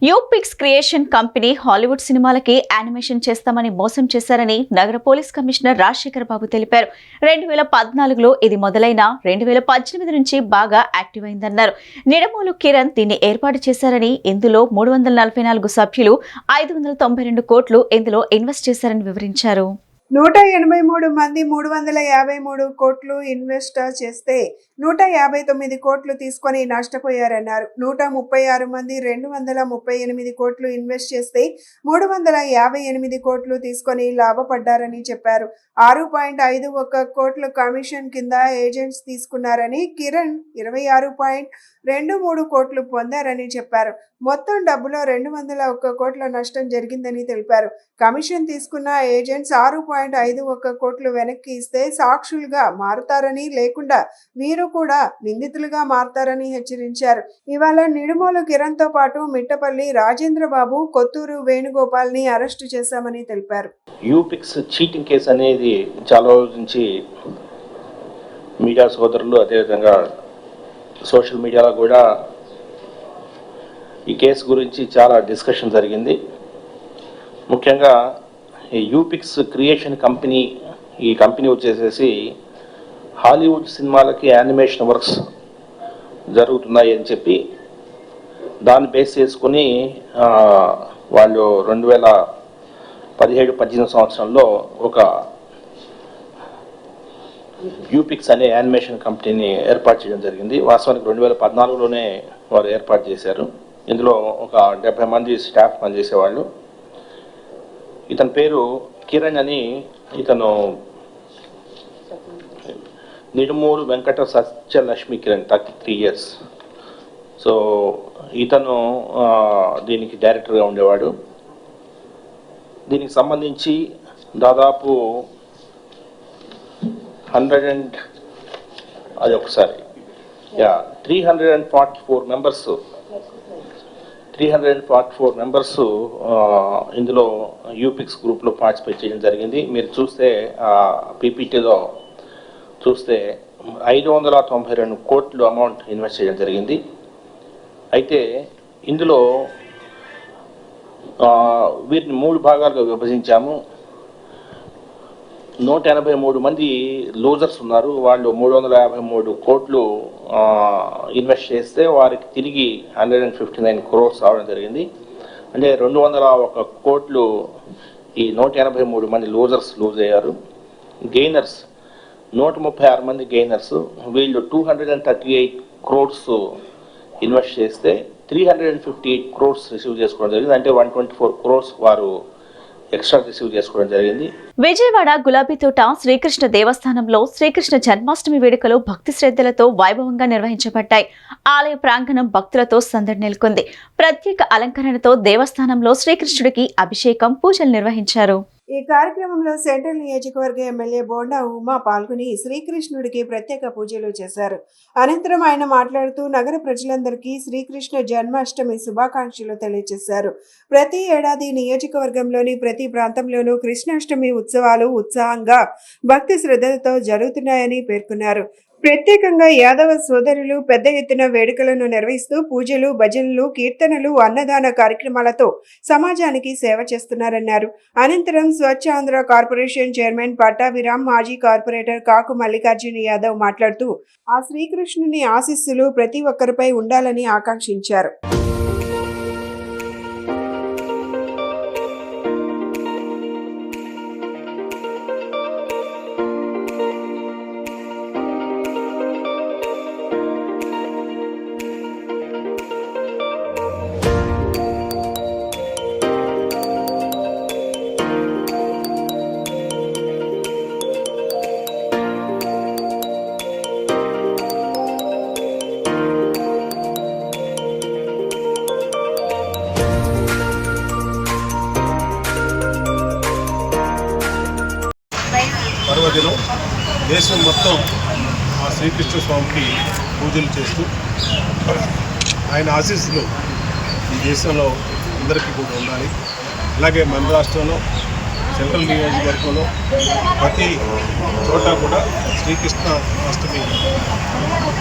యూపిక్స్ క్రియేషన్ కంపెనీ హాలీవుడ్ సినిమాలకి యానిమేషన్ చేస్తామని మోసం చేశారని నగర పోలీస్ కమిషనర్ రాజశేఖర్ బాబు తెలిపారు. 2014లో ఇది మొదలైన 2018 నుంచి బాగా యాక్టివ్ అయిందన్నారు. నిడమోలు కిరణ్ దీన్ని ఏర్పాటు చేశారని, ఇందులో 344 సభ్యులు 592 కోట్లు ఇందులో ఇన్వెస్ట్ చేశారని వివరించారు. 183 మంది 353 కోట్లు ఇన్వెస్ట్ చేస్తే 159 కోట్లు తీసుకొని నష్టపోయారన్నారు. 136 మంది 238 కోట్లు ఇన్వెస్ట్ చేస్తే 358 కోట్లు తీసుకొని లాభపడ్డారని చెప్పారు. 6.51 కోట్ల కమిషన్ కింద ఏజెంట్స్ తీసుకున్నారని, కిరణ్ 26.23 కోట్లు పొందారని చెప్పారు. మొత్తం డబ్బులో 201 కోట్ల నష్టం జరిగిందని తెలిపారు. కమిషన్ తీసుకున్న ఏజెంట్స్ 6.51 కోట్లు వెనక్కి ఇస్తే సాక్షులుగా మారుతారని, లేకుండా వీరు కూడా నిందితులుగా మారతారని హెచ్చరించారు. ఇవాళ నిడుమోలు కిరణ్ తో పాటు మిట్టపల్లి రాజేంద్రబాబు, కొత్తూరు వేణుగోపాల్ ని అరెస్టు చేశామని తెలిపారు. యూపిక్స్ చీటింగ్ కేసు అనేది చాలా రోజుల నుంచి మీడియా సోదరులు, అదేవిధంగా సోషల్ మీడియాలో కూడా ఈ కేసు గురించి చాలా డిస్కషన్ జరిగింది. ముఖ్యంగా ఈ యూపిక్స్ క్రియేషన్ కంపెనీ, ఈ కంపెనీ వచ్చేసేసి హాలీవుడ్ సినిమాలకి యానిమేషన్ వర్క్స్ జరుగుతున్నాయి అని చెప్పి దాన్ని బేస్ చేసుకుని వాళ్ళు 2017-18 సంవత్సరంలో ఒక యూపిక్స్ అనే యానిమేషన్ కంపెనీని ఏర్పాటు చేయడం జరిగింది. వాస్తవానికి 2014లోనే వారు ఏర్పాటు చేశారు. ఇందులో ఒక 70 మంది స్టాఫ్ పనిచేసేవాళ్ళు. ఇతని పేరు కిరణ్ అని, ఇతను నిడుమూరు వెంకట సత్యలక్ష్మి కిరణ్, 33 years. సో ఇతను దీనికి డైరెక్టర్గా ఉండేవాడు. దీనికి సంబంధించి దాదాపు 344 మెంబర్స్ ఇందులో యూపిక్స్ గ్రూప్లో పార్టిసిపేట్ చేయడం జరిగింది. మీరు చూస్తే పీపీటీలో చూస్తే 592 కోట్లు అమౌంట్ ఇన్వెస్ట్ చేయడం జరిగింది. అయితే ఇందులో వీరిని 3 భాగాలుగా విభజించాము. 183 మంది లూజర్స్ ఉన్నారు. వాళ్ళు 353 కోట్లు ఇన్వెస్ట్ చేస్తే వారికి తిరిగి 159 crores రావడం జరిగింది. అంటే 201 కోట్లు ఈ 183 మంది లూజర్స్ లూజ్ అయ్యారు. గెయినర్స్ 136 మంది గెయినర్స్, వీళ్ళు 238 crores ఇన్వెస్ట్ చేస్తే 358 crores రిసీవ్ చేసుకోవడం జరిగింది. అంటే 124 crores వారు ఎక్స్ట్రా రిసీవ్ చేసుకోవడం జరిగింది. విజయవాడ గులాబీతోట శ్రీకృష్ణ దేవస్థానంలో శ్రీకృష్ణ జన్మాష్టమి వేడుకలు భక్తి శ్రద్ధలతో వైభవంగా నిర్వహించబడ్డాయి. ఆలయ ప్రాంగణం భక్తులతో సందడి నెలకొంది. ప్రత్యేక అలంకరణతో దేవస్థానంలో శ్రీకృష్ణుడికి అభిషేకం, పూజలు నిర్వహించారు. ఈ కార్యక్రమంలో సెంట్రల్ నియోజకవర్గ ఎమ్మెల్యే బోండా ఉమా పాల్గొని శ్రీకృష్ణుడికి ప్రత్యేక పూజలు చేశారు. అనంతరం ఆయన మాట్లాడుతూ నగర ప్రజలందరికీ శ్రీకృష్ణ జన్మాష్టమి శుభాకాంక్షలు తెలియజేశారు. ప్రతి ఏడాది నియోజకవర్గంలోని ప్రతి ప్రాంతంలోనూ కృష్ణాష్టమి ఉత్సవాలు ఉత్సాహంగా భక్తి శ్రద్ధలతో జరుగుతున్నాయని పేర్కొన్నారు. ప్రత్యేకంగా యాదవ సోదరులు పెద్ద ఎత్తున వేడుకలను నిర్వహిస్తూ పూజలు, భజనలు, కీర్తనలు, అన్నదాన కార్యక్రమాలతో సమాజానికి సేవ చేస్తున్నారన్నారు. అనంతరం స్వచ్ఛ ఆంధ్ర కార్పొరేషన్ చైర్మన్ పట్టాభిరామ్, మాజీ కార్పొరేటర్ కాకు మల్లికార్జున యాదవ్ మాట్లాడుతూ ఆ శ్రీకృష్ణుని ఆశీస్సులు ప్రతి ఒక్కరిపై ఉండాలని ఆకాంక్షించారు. పర్వదినం దేశం మొత్తం ఆ శ్రీకృష్ణ స్వామికి పూజలు చేస్తూ ఆయన ఆశీస్సులు ఈ దేశంలో అందరికీ కూడా ఉండాలి. అలాగే మన రాష్ట్రంలో సెంట్రల్ నియోజకవర్గంలో ప్రతి చోట కూడా శ్రీకృష్ణ అష్టమి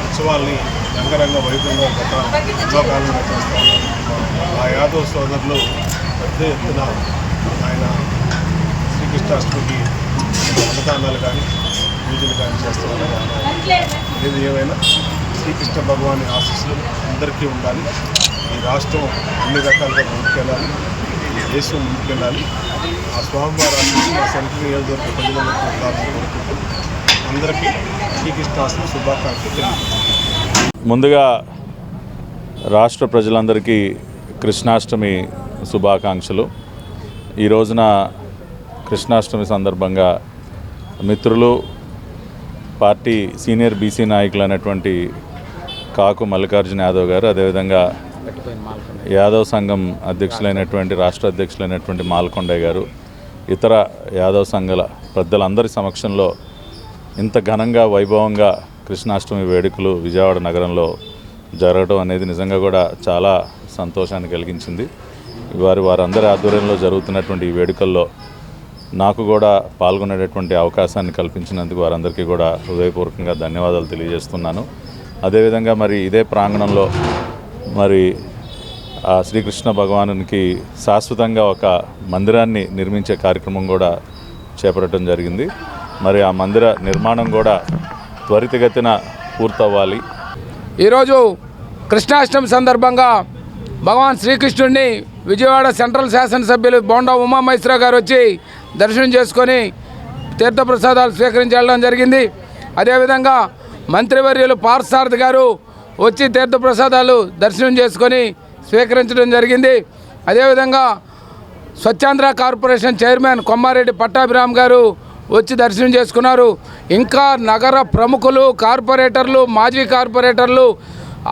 ఉత్సవాల్ని రంగరంగ వైభవంగా గత ఎన్నో కాలంగా చేస్తూ ఉన్నారు. ఆ యాదవ్ సోదరులు పెద్ద ఎత్తున ఆయన శ్రీకృష్ణాష్టమికి అన్నదానాలు కానీ పూజలు కానీ చేస్తూ ఉన్నారు. ఏది ఏమైనా శ్రీకృష్ణ భగవాని ఆశీస్సులు అందరికీ ఉండాలి. ఈ రాష్ట్రం అన్ని రకాలుగా ముందుకెళ్ళాలి, ఈ దేశం ముందుకెళ్ళాలి. ఆ స్వామివారి ఆశీస్సులు మా సెంట్రల్ నియోజకవర్గ ప్రజలందరికీ ఉండాలని కోరుకుంటూ అందరికీ శ్రీకృష్ణాష్టమి శుభాకాంక్షలు తెలియజేస్తున్నాను. ముందుగా రాష్ట్ర ప్రజలందరికీ కృష్ణాష్టమి శుభాకాంక్షలు. ఈ రోజున కృష్ణాష్టమి సందర్భంగా మిత్రులు, పార్టీ సీనియర్ బీసీ నాయకులు అయినటువంటి కాకు మల్లికార్జున యాదవ్ గారు, అదేవిధంగా యాదవ్ సంఘం అధ్యక్షులైనటువంటి రాష్ట్ర అధ్యక్షులైనటువంటి మాల్కొండయ్య గారు, ఇతర యాదవ్ సంఘాల పెద్దలందరి సమక్షంలో ఇంత ఘనంగా వైభవంగా కృష్ణాష్టమి వేడుకలు విజయవాడ నగరంలో జరగడం అనేది నిజంగా కూడా చాలా సంతోషాన్ని కలిగించింది. వారందరి ఆధ్వర్యంలో జరుగుతున్నటువంటి ఈ వేడుకల్లో నాకు కూడా పాల్గొనేటటువంటి అవకాశాన్ని కల్పించినందుకు వారందరికీ కూడా హృదయపూర్వకంగా ధన్యవాదాలు తెలియజేస్తున్నాను. అదేవిధంగా మరి ఇదే ప్రాంగణంలో మరి ఆ శ్రీకృష్ణ భగవానునికి శాశ్వతంగా ఒక మందిరాన్ని నిర్మించే కార్యక్రమం కూడా చేపట్టడం జరిగింది. మరి ఆ మందిర నిర్మాణం కూడా త్వరితగతిన పూర్తవ్వాలి. ఈరోజు కృష్ణాష్టమి సందర్భంగా భగవాన్ శ్రీకృష్ణుడిని విజయవాడ సెంట్రల్ శాసనసభ్యులు బోండా ఉమామహేశ్వరరావు గారు వచ్చి దర్శనం చేసుకొని తీర్థప్రసాదాలు స్వీకరించడం జరిగింది. అదేవిధంగా మంత్రివర్యులు పార్థసారథి గారు వచ్చి తీర్థప్రసాదాలు దర్శనం చేసుకొని స్వీకరించడం జరిగింది. అదేవిధంగా స్వచ్ఛాంధ్ర కార్పొరేషన్ చైర్మన్ కొమ్మారెడ్డి పట్టాభిరామ్ గారు వచ్చి దర్శనం చేసుకున్నారు. ఇంకా నగర ప్రముఖులు, కార్పొరేటర్లు, మాజీ కార్పొరేటర్లు,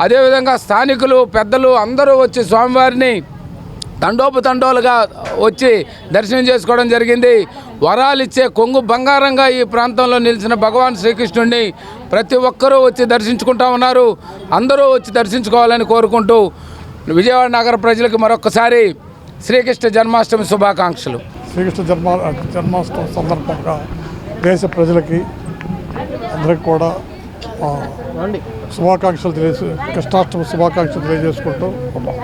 అదేవిధంగా స్థానికులు, పెద్దలు అందరూ వచ్చి స్వామివారిని తండోపతండోలుగా వచ్చి దర్శనం చేసుకోవడం జరిగింది. వరాలు ఇచ్చే కొంగు బంగారంగా ఈ ప్రాంతంలో నిలిచిన భగవాన్ శ్రీకృష్ణుడిని ప్రతి ఒక్కరూ వచ్చి దర్శించుకుంటా ఉన్నారు. అందరూ వచ్చి దర్శించుకోవాలని కోరుకుంటూ విజయవాడ నగర ప్రజలకు మరొకసారి శ్రీకృష్ణ జన్మాష్టమి శుభాకాంక్షలు. శ్రీకృష్ణ జన్మాష్టమి సందర్భంగా దేశ ప్రజలకి అందరికి కూడా శుభాకాంక్షలు కృష్ణాష్టమి శుభాకాంక్షలు తెలియజేసుకుంటూ ఉన్నాం.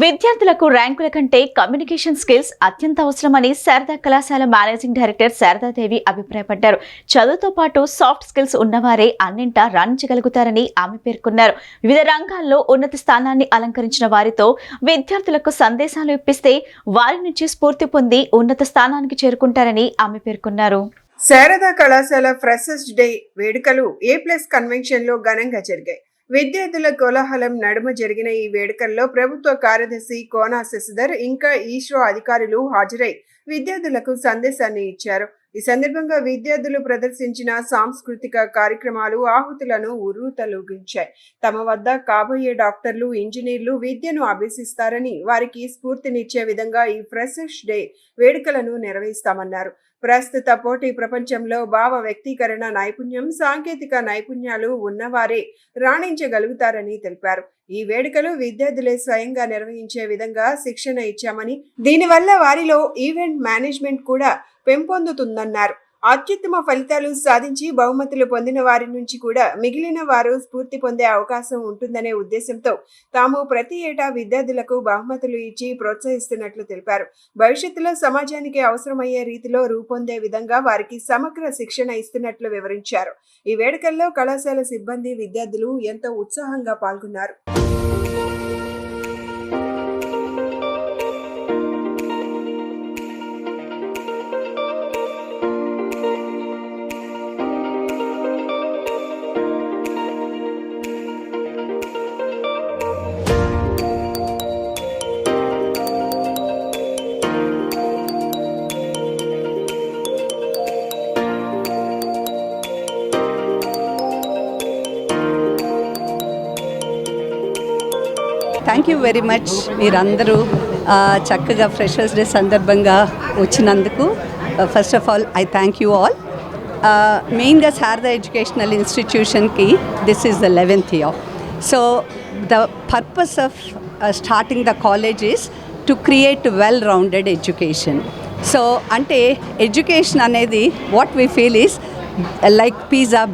విద్యార్థులకు ర్యాంకుల కంటే కమ్యూనికేషన్ స్కిల్స్ అత్యంత అవసరమని శారదా కళాశాల మేనేజింగ్ డైరెక్టర్ శారదాదేవి అభిప్రాయపడ్డారు. చదువుతో పాటు సాఫ్ట్ స్కిల్స్ ఉన్నవారే అన్నింటా రాణించగలుగుతారని ఆమె పేర్కొన్నారు. వివిధ రంగాల్లో ఉన్నత స్థానాన్ని అలంకరించిన వారితో విద్యార్థులకు సందేశాలు ఇప్పిస్తే వారి నుంచి స్ఫూర్తి పొంది ఉన్నత స్థానానికి చేరుకుంటారని ఆమె పేర్కొన్నారు. శారదా కళాశాల ఫ్రెషర్స్ డే వేడుకలు A+ కన్వెన్షన్ లో ఘనంగా జరిగాయి. విద్యార్థుల కోలాహలం నడుమ జరిగిన ఈ వేడుకల్లో ప్రభుత్వ కార్యదర్శి కోనా శశిధర్ ఇంకా ఈస్రో అధికారులు హాజరై విద్యార్థులకు సందేశాన్ని ఇచ్చారు. ఈ సందర్భంగా విద్యార్థులు ప్రదర్శించిన సాంస్కృతిక కార్యక్రమాలు ఆహుతులను ఉర్రూతలూగించాయి. తమ వద్ద కాబోయే డాక్టర్లు, ఇంజనీర్లు విద్యను అభ్యసిస్తారని వారికి స్ఫూర్తినిచ్చే విధంగా ఈ ఫ్రెషర్స్ డే వేడుకలను నిర్వహిస్తామన్నారు. ప్రస్తుత పోటీ ప్రపంచంలో భావ వ్యక్తీకరణ నైపుణ్యం, సాంకేతిక నైపుణ్యాలు ఉన్నవారే రాణించగలుగుతారని తెలిపారు. ఈ వేడుకలు విద్యార్థులే స్వయంగా నిర్వహించే విధంగా శిక్షణ ఇచ్చామని, దీనివల్ల వారిలో ఈవెంట్ మేనేజ్మెంట్ కూడా పెంపొందుతుందన్నారు. అత్యుత్తమ ఫలితాలు సాధించి బహుమతులు పొందిన వారి నుంచి కూడా మిగిలిన వారు స్ఫూర్తి పొందే అవకాశం ఉంటుందనే ఉద్దేశంతో తాము ప్రతి ఏటా విద్యార్థులకు బహుమతులు ఇచ్చి ప్రోత్సహిస్తున్నట్లు తెలిపారు. భవిష్యత్తులో సమాజానికి అవసరమయ్యే రీతిలో రూపొందే విధంగా వారికి సమగ్ర శిక్షణ ఇస్తున్నట్లు వివరించారు. ఈ వేడుకల్లో కళాశాల సిబ్బంది, విద్యార్థులు ఎంతో ఉత్సాహంగా పాల్గొన్నారు. Thank you very much. మీరందరూ చక్కగా ఫ్రెషర్స్ డే సందర్భంగా వచ్చినందుకు first of all I thank you all. మెయిన్గా శారదా ఎడ్యుకేషనల్ ఇన్స్టిట్యూషన్కి this is the 11th year. So the purpose of starting the college is to create well rounded education. So అంటే education అనేది what we feel is like pizza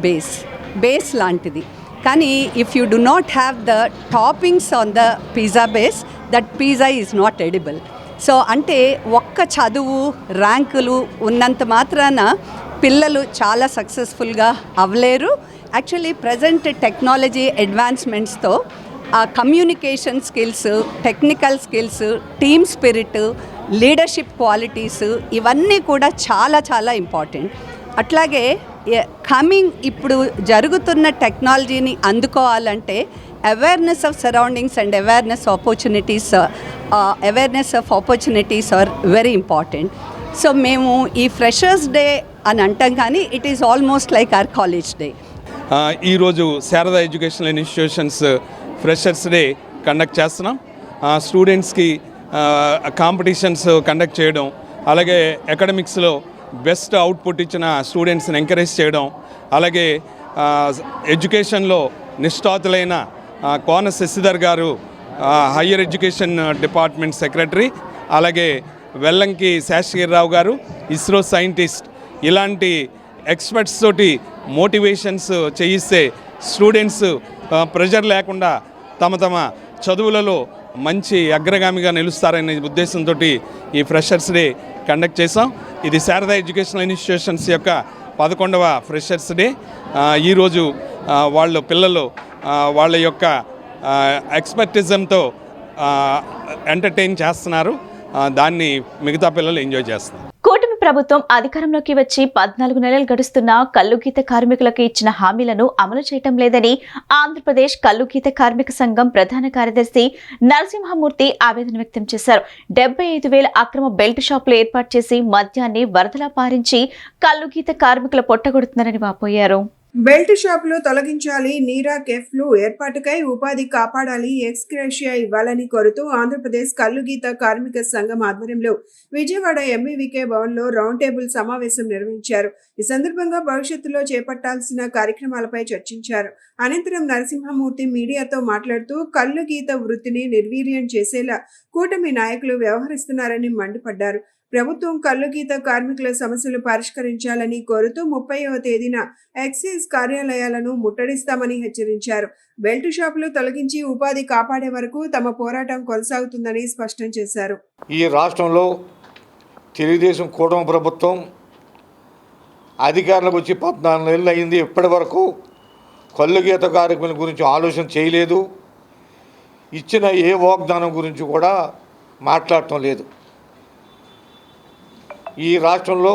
base లాంటిది. కానీ if you do not have the toppings on the pizza base, that pizza is not edible. So అంటే ఒక్క చదువు, ర్యాంకులు ఉన్నంత మాత్రాన పిల్లలు చాలా సక్సెస్ఫుల్గా అవ్వలేరు. యాక్చువల్లీ ప్రజెంట్ టెక్నాలజీ అడ్వాన్స్మెంట్స్తో communication skills, technical skills, team spirit, leadership qualities ఇవన్నీ కూడా చాలా చాలా ఇంపార్టెంట్. అట్లాగే ఇప్పుడు జరుగుతున్న టెక్నాలజీని అందుకోవాలంటే awareness of surroundings and awareness of opportunities are very important. So మేము ఈ ఫ్రెషర్స్ డే అని అంటాం, కానీ it is almost like our college day. ఈరోజు Sharada educational institutions freshers day conduct చేస్తున్నాం. స్టూడెంట్స్కి కాంపిటీషన్స్ కండక్ట్ చేయడం, అలాగే అకాడమిక్స్లో బెస్ట్ అవుట్పుట్ ఇచ్చిన స్టూడెంట్స్ని ఎంకరేజ్ చేయడం, అలాగే ఎడ్యుకేషన్లో నిష్ఠాతులైన కోన శశిధర్ గారు హయ్యర్ ఎడ్యుకేషన్ డిపార్ట్మెంట్ సెక్రటరీ, అలాగే వెల్లంకి శేషగిరిరావు గారు ఇస్రో సైంటిస్ట్, ఇలాంటి ఎక్స్పర్ట్స్ తోటి మోటివేషన్స్ చేయిస్తే స్టూడెంట్స్ ప్రెజర్ లేకుండా తమ చదువులలో మంచి అగ్రగామిగా నిలుస్తారనే ఉద్దేశంతో ఈ ఫ్రెషర్స్ డే కండక్ట్ చేసాం. ఇది శారదా ఎడ్యుకేషనల్ ఇన్స్టిట్యూషన్స్ యొక్క 11వ ఫ్రెషర్స్ డే. ఈరోజు పిల్లలు వాళ్ళ యొక్క ఎక్స్పర్టిజంతో ఎంటర్టైన్ చేస్తున్నారు. దాన్ని మిగతా పిల్లలు ఎంజాయ్ చేస్తున్నారు. కూటమి ప్రభుత్వం అధికారంలోకి వచ్చి 14 నెలలు గడుస్తున్నా కల్లుగీత కార్మికులకు ఇచ్చిన హామీలను అమలు చేయటం లేదని ఆంధ్రప్రదేశ్ కల్లుగీత కార్మిక సంఘం ప్రధాన కార్యదర్శి నరసింహమూర్తి ఆవేదన వ్యక్తం చేశారు. 75,000 అక్రమ బెల్ట్ షాపులు ఏర్పాటు చేసి మద్యాన్ని వరదలా పారించి కల్లుగీత కార్మికులు పొట్టగొడుతున్నారని వాపోయారు. బెల్ట్ షాపులు తొలగించాలి, నీరా కెఫ్లు ఏర్పాటుకై ఉపాధి కాపాడాలి, ఎక్స్గ్రేషియా ఇవ్వాలని కోరుతూ ఆంధ్రప్రదేశ్ కల్లుగీత కార్మిక సంఘం ఆధ్వర్యంలో విజయవాడ ఎంఈవికే భవన్లో రౌండ్ టేబుల్ సమావేశం నిర్వహించారు. ఈ సందర్భంగా భవిష్యత్తులో చేపట్టాల్సిన కార్యక్రమాలపై చర్చించారు. అనంతరం నరసింహమూర్తి మీడియాతో మాట్లాడుతూ కల్లుగీత వృత్తిని నిర్వీర్యం చేసేలా కూటమి నాయకులు వ్యవహరిస్తున్నారని మండిపడ్డారు. ప్రభుత్వం కల్లుగీత కార్మికుల సమస్యలు పరిష్కరించాలని కోరుతూ 30వ తేదీన ఎక్సైజ్ కార్యాలయాలను ముట్టడిస్తామని హెచ్చరించారు. బెల్ట్ షాపులు తొలగించి ఉపాధి కాపాడే వరకు తమ పోరాటం కొనసాగుతుందని స్పష్టం చేశారు. ఈ రాష్ట్రంలో తెలుగుదేశం కూటమి ప్రభుత్వం అధికారులకు వచ్చి 14 నెలలు అయింది. ఇప్పటి వరకు కల్లుగీత కార్మికుల గురించి ఆలోచన చేయలేదు. ఇచ్చిన ఏ వాగ్దానం గురించి కూడా మాట్లాడటం లేదు. ఈ రాష్ట్రంలో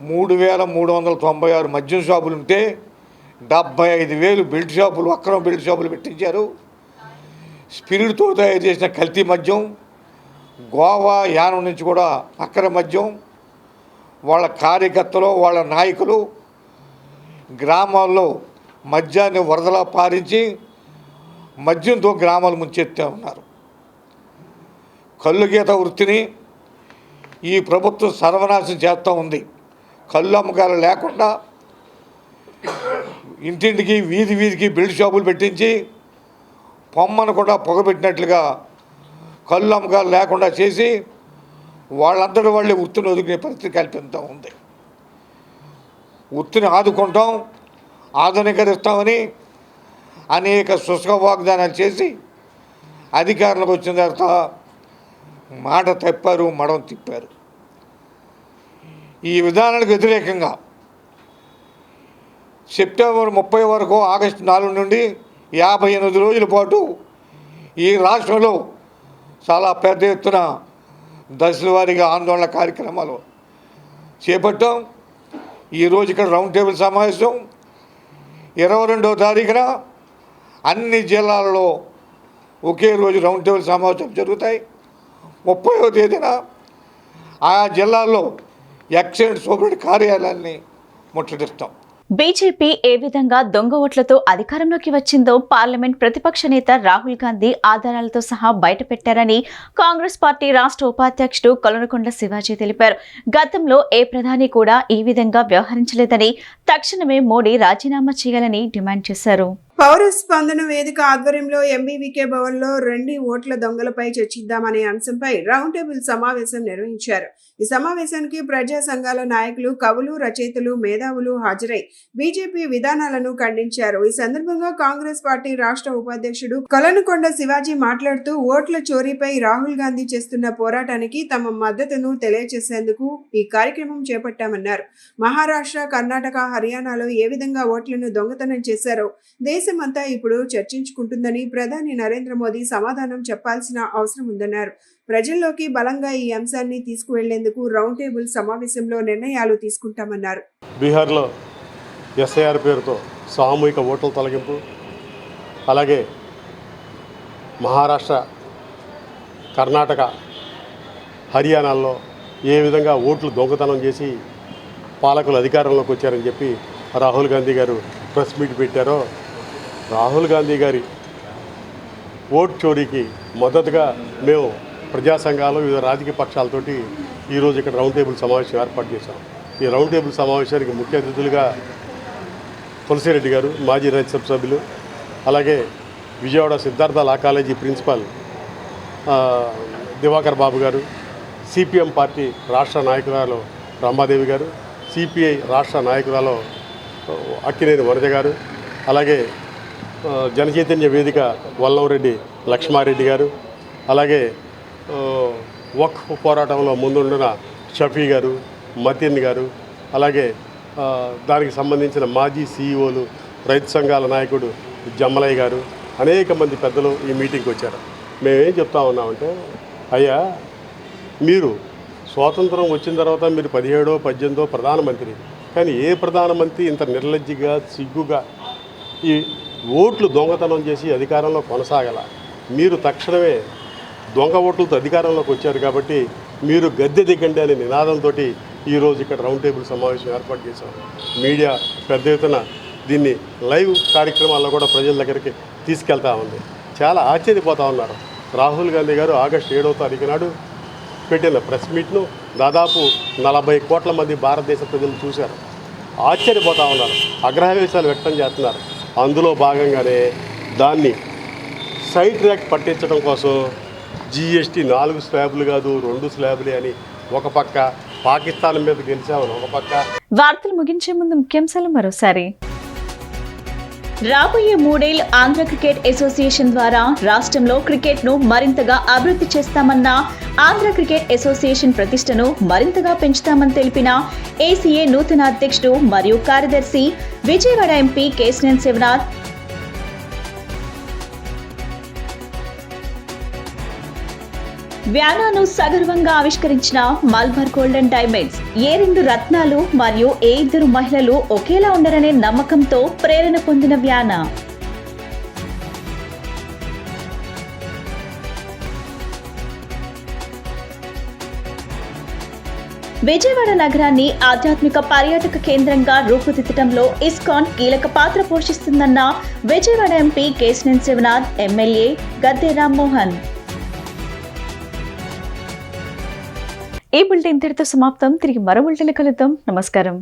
3,396 మద్యం షాపులు ఉంటే 75,000 బెల్ట్ షాపులు, అక్రమ బెల్ట్ షాపులు పెట్టించారు. స్పిరిట్తో తయారు చేసిన కల్తీ మద్యం, గోవా యానం నుంచి కూడా అక్రమ మద్యం, వాళ్ళ కార్యకర్తలు, వాళ్ళ నాయకులు గ్రామాల్లో మద్యాన్ని వరదలా పారించి మద్యంతో గ్రామాలు ముంచెత్తే ఉన్నారు. కల్లుగీత వృత్తిని ఈ ప్రభుత్వం సర్వనాశనం చేస్తూ ఉంది. కళ్ళు అమ్మకాలు లేకుండా ఇంటింటికి వీధి వీధికి బెల్ట్ షాపులు పెట్టించి పొమ్మను కూడా పొగబెట్టినట్లుగా కళ్ళు అమ్మకాలు లేకుండా చేసి వాళ్ళందరూ వాళ్ళే వృత్తిని వదుకునే పరిస్థితి కల్పిస్తూ ఉంది. వృత్తిని ఆదుకుంటాం, ఆధునీకరిస్తామని అనేక శుష్క వాగ్దానాలు చేసి అధికారంలోకి వచ్చిన తర్వాత మాట తప్పారు, మడం తిప్పారు. ఈ విధానాలకు వ్యతిరేకంగా సెప్టెంబర్ 30 వరకు ఆగస్టు 4 నుండి 58 రోజుల పాటు ఈ రాష్ట్రంలో చాలా పెద్ద ఎత్తున దశల వారీగా ఆందోళన కార్యక్రమాలు చేపట్టాం. ఈరోజు ఇక్కడ రౌండ్ టేబుల్ సమావేశం 22వ తారీఖున అన్ని జిల్లాలలో ఒకే రోజు రౌండ్ టేబుల్ సమావేశం జరుగుతాయి. 30వ తేదీన ఆయా జిల్లాల్లో ఎక్సైజ్ సూపరింటెండెంట్ కార్యాలయాన్ని ముట్టడిస్తాం. బీజేపీ ఏ విధంగా దొంగ ఓట్లతో అధికారంలోకి వచ్చిందో పార్లమెంట్ ప్రతిపక్ష నేత రాహుల్ గాంధీ ఆధారాలతో సహా బయటపెట్టారని కాంగ్రెస్ పార్టీ రాష్ట్ర ఉపాధ్యక్షుడు కొలనుకొండ శివాజీ తెలిపారు. గతంలో ఏ ప్రధాని కూడా ఈ విధంగా వ్యవహరించలేదని, తక్షణమే మోడీ రాజీనామా చేయాలని డిమాండ్ చేశారు. పౌర స్పందన వేదిక ఆధ్వర్యంలో ఎంబీవీకే భవన్లో 2 ఓట్ల దొంగలపై చర్చిద్దామనే అంశంపై రౌండ్ టేబుల్ సమావేశం నిర్వహించారు. ఈ సమావేశానికి ప్రజా సంఘాల నాయకులు, కవులు, రచయితలు, మేధావులు హాజరై బీజేపీ విధానాలను ఖండించారు. ఈ సందర్భంగా కాంగ్రెస్ పార్టీ రాష్ట్ర ఉపాధ్యక్షుడు కొలనుకొండ శివాజీ మాట్లాడుతూ ఓట్ల చోరీపై రాహుల్ గాంధీ చేస్తున్న పోరాటానికి తమ మద్దతును తెలియజేసేందుకు ఈ కార్యక్రమం చేపట్టామన్నారు. మహారాష్ట్ర, కర్ణాటక, హర్యానాలో ఏ విధంగా ఓట్లను దొంగతనం చేశారో దేశమంతా ఇప్పుడు చర్చించుకుంటుందని ప్రధాని నరేంద్ర మోదీ సమాధానం చెప్పాల్సిన అవసరం ఉందన్నారు. ప్రజల్లోకి బలంగా ఈ అంశాన్ని తీసుకువెళ్లేందుకు రౌండ్ టేబుల్ సమావేశంలో నిర్ణయాలు తీసుకుంటామన్నారు. బీహార్లో ఎస్ఐఆర్ పేరుతో సామూహిక ఓట్ల తొలగింపు, అలాగే మహారాష్ట్ర, కర్ణాటక, హర్యానాల్లో ఏ విధంగా ఓట్లు దొంగతనం చేసి పాలకులు అధికారంలోకి వచ్చారని చెప్పి రాహుల్ గాంధీ గారు ప్రెస్ మీట్ పెట్టారో, రాహుల్ గాంధీ గారి ఓట్ చోరీకి మద్దతుగా మేము ప్రజా సంఘాలు, వివిధ రాజకీయ పక్షాలతోటి ఈరోజు ఇక్కడ రౌండ్ టేబుల్ సమావేశం ఏర్పాటు చేశాం. ఈ రౌండ్ టేబుల్ సమావేశానికి ముఖ్య అతిథులుగా తులసిరెడ్డి గారు, మాజీ రాజ్యసభ సభ్యులు, అలాగే విజయవాడ సిద్ధార్థ లా కాలేజీ ప్రిన్సిపాల్ దివాకర్ బాబు గారు, సిపిఎం పార్టీ రాష్ట్ర నాయకురాలు రమాదేవి గారు, సిపిఐ రాష్ట్ర నాయకురాలు అక్కినేని వనజ గారు, అలాగే జనచైతన్య వేదిక వల్లంరెడ్డి లక్ష్మారెడ్డి గారు, అలాగే వక్ఫ్ పోరాటంలో ముందుండిన షఫీ గారు, మతిన్ గారు, అలాగే దానికి సంబంధించిన మాజీ సీఈఓలు, రైతు సంఘాల నాయకుడు జమ్మలయ్య గారు, అనేక మంది పెద్దలు ఈ మీటింగ్కి వచ్చారు. మేమేం చెప్తా ఉన్నామంటే, అయ్యా మీరు స్వాతంత్రం వచ్చిన తర్వాత మీరు 17వ 18వ ప్రధానమంత్రి, కానీ ఏ ప్రధానమంత్రి ఇంత నిర్లజ్జిగా, సిగ్గుగా ఈ ఓట్లు దొంగతనం చేసి అధికారంలో కొనసాగల? మీరు తక్షణమే దొంగ ఓట్లతో అధికారంలోకి వచ్చారు కాబట్టి మీరు గద్దె దిగండి అనే నినాదంతో ఈరోజు ఇక్కడ రౌండ్ టేబుల్ సమావేశం ఏర్పాటు చేశాం. మీడియా పెద్ద ఎత్తున దీన్ని లైవ్ కార్యక్రమాల్లో కూడా ప్రజల దగ్గరికి తీసుకెళ్తా ఉంది. చాలా ఆశ్చర్యపోతూ ఉన్నారు. రాహుల్ గాంధీ గారు ఆగస్టు 7వ తారీఖు నాడు పెట్టిన ప్రెస్ మీట్ను దాదాపు 40 కోట్ల మంది భారతదేశ ప్రజలు చూశారు. ఆశ్చర్యపోతూ ఉన్నారు, అగ్రహవేశాలు వ్యక్తం చేస్తున్నారు. అందులో భాగంగానే దాన్ని సైడ్ ట్రాక్ పట్టించడం కోసం జీఎస్టీ 4 స్లాబులు కాదు 2 స్లాబులే అని ఒక పక్క పాకిస్తాన్ మీద గెలిచామని ఒక పక్క. వార్తలు ముగించే ముందు ముఖ్యాంశాలు మరోసారి. రాబోయే 3 ఏళ్లు ఆంధ్ర క్రికెట్ అసోసియేషన్ ద్వారా రాష్ట్రంలో క్రికెట్ను మరింతగా అభివృద్ధి చేస్తామన్న ఆంధ్ర క్రికెట్ అసోసియేషన్ ప్రతిష్టను మరింతగా పెంచుతామని తెలిపిన ఏసీఏ నూతన అధ్యక్షుడు మరియు కార్యదర్శి విజయవాడ ఎంపీ కేశినేని శివనాథ్. వ్యానాను సగర్వంగా ఆవిష్కరించిన మల్బార్ గోల్డెన్ డైమండ్స్. ఏ 2 రత్నాలు మరియు ఏ 2 మహిళలు ఒకేలా ఉండరనే నమ్మకంతో ప్రేరణ పొందిన వ్యానా. విజయవాడ నగరాన్ని ఆధ్యాత్మిక పర్యాటక కేంద్రంగా రూపుదిద్దడంలో ఇస్కాన్ కీలక పాత్ర పోషిస్తుందన్న విజయవాడ ఎంపీ కేశినేని శివనాథ్, ఎమ్మెల్యే గద్దె రామ్మోహన్. ఈ బులెటిన్ ఇంతటితో సమాప్తం. తిరిగి మరో బులెటిన్లో కలుద్దాం. నమస్కారం.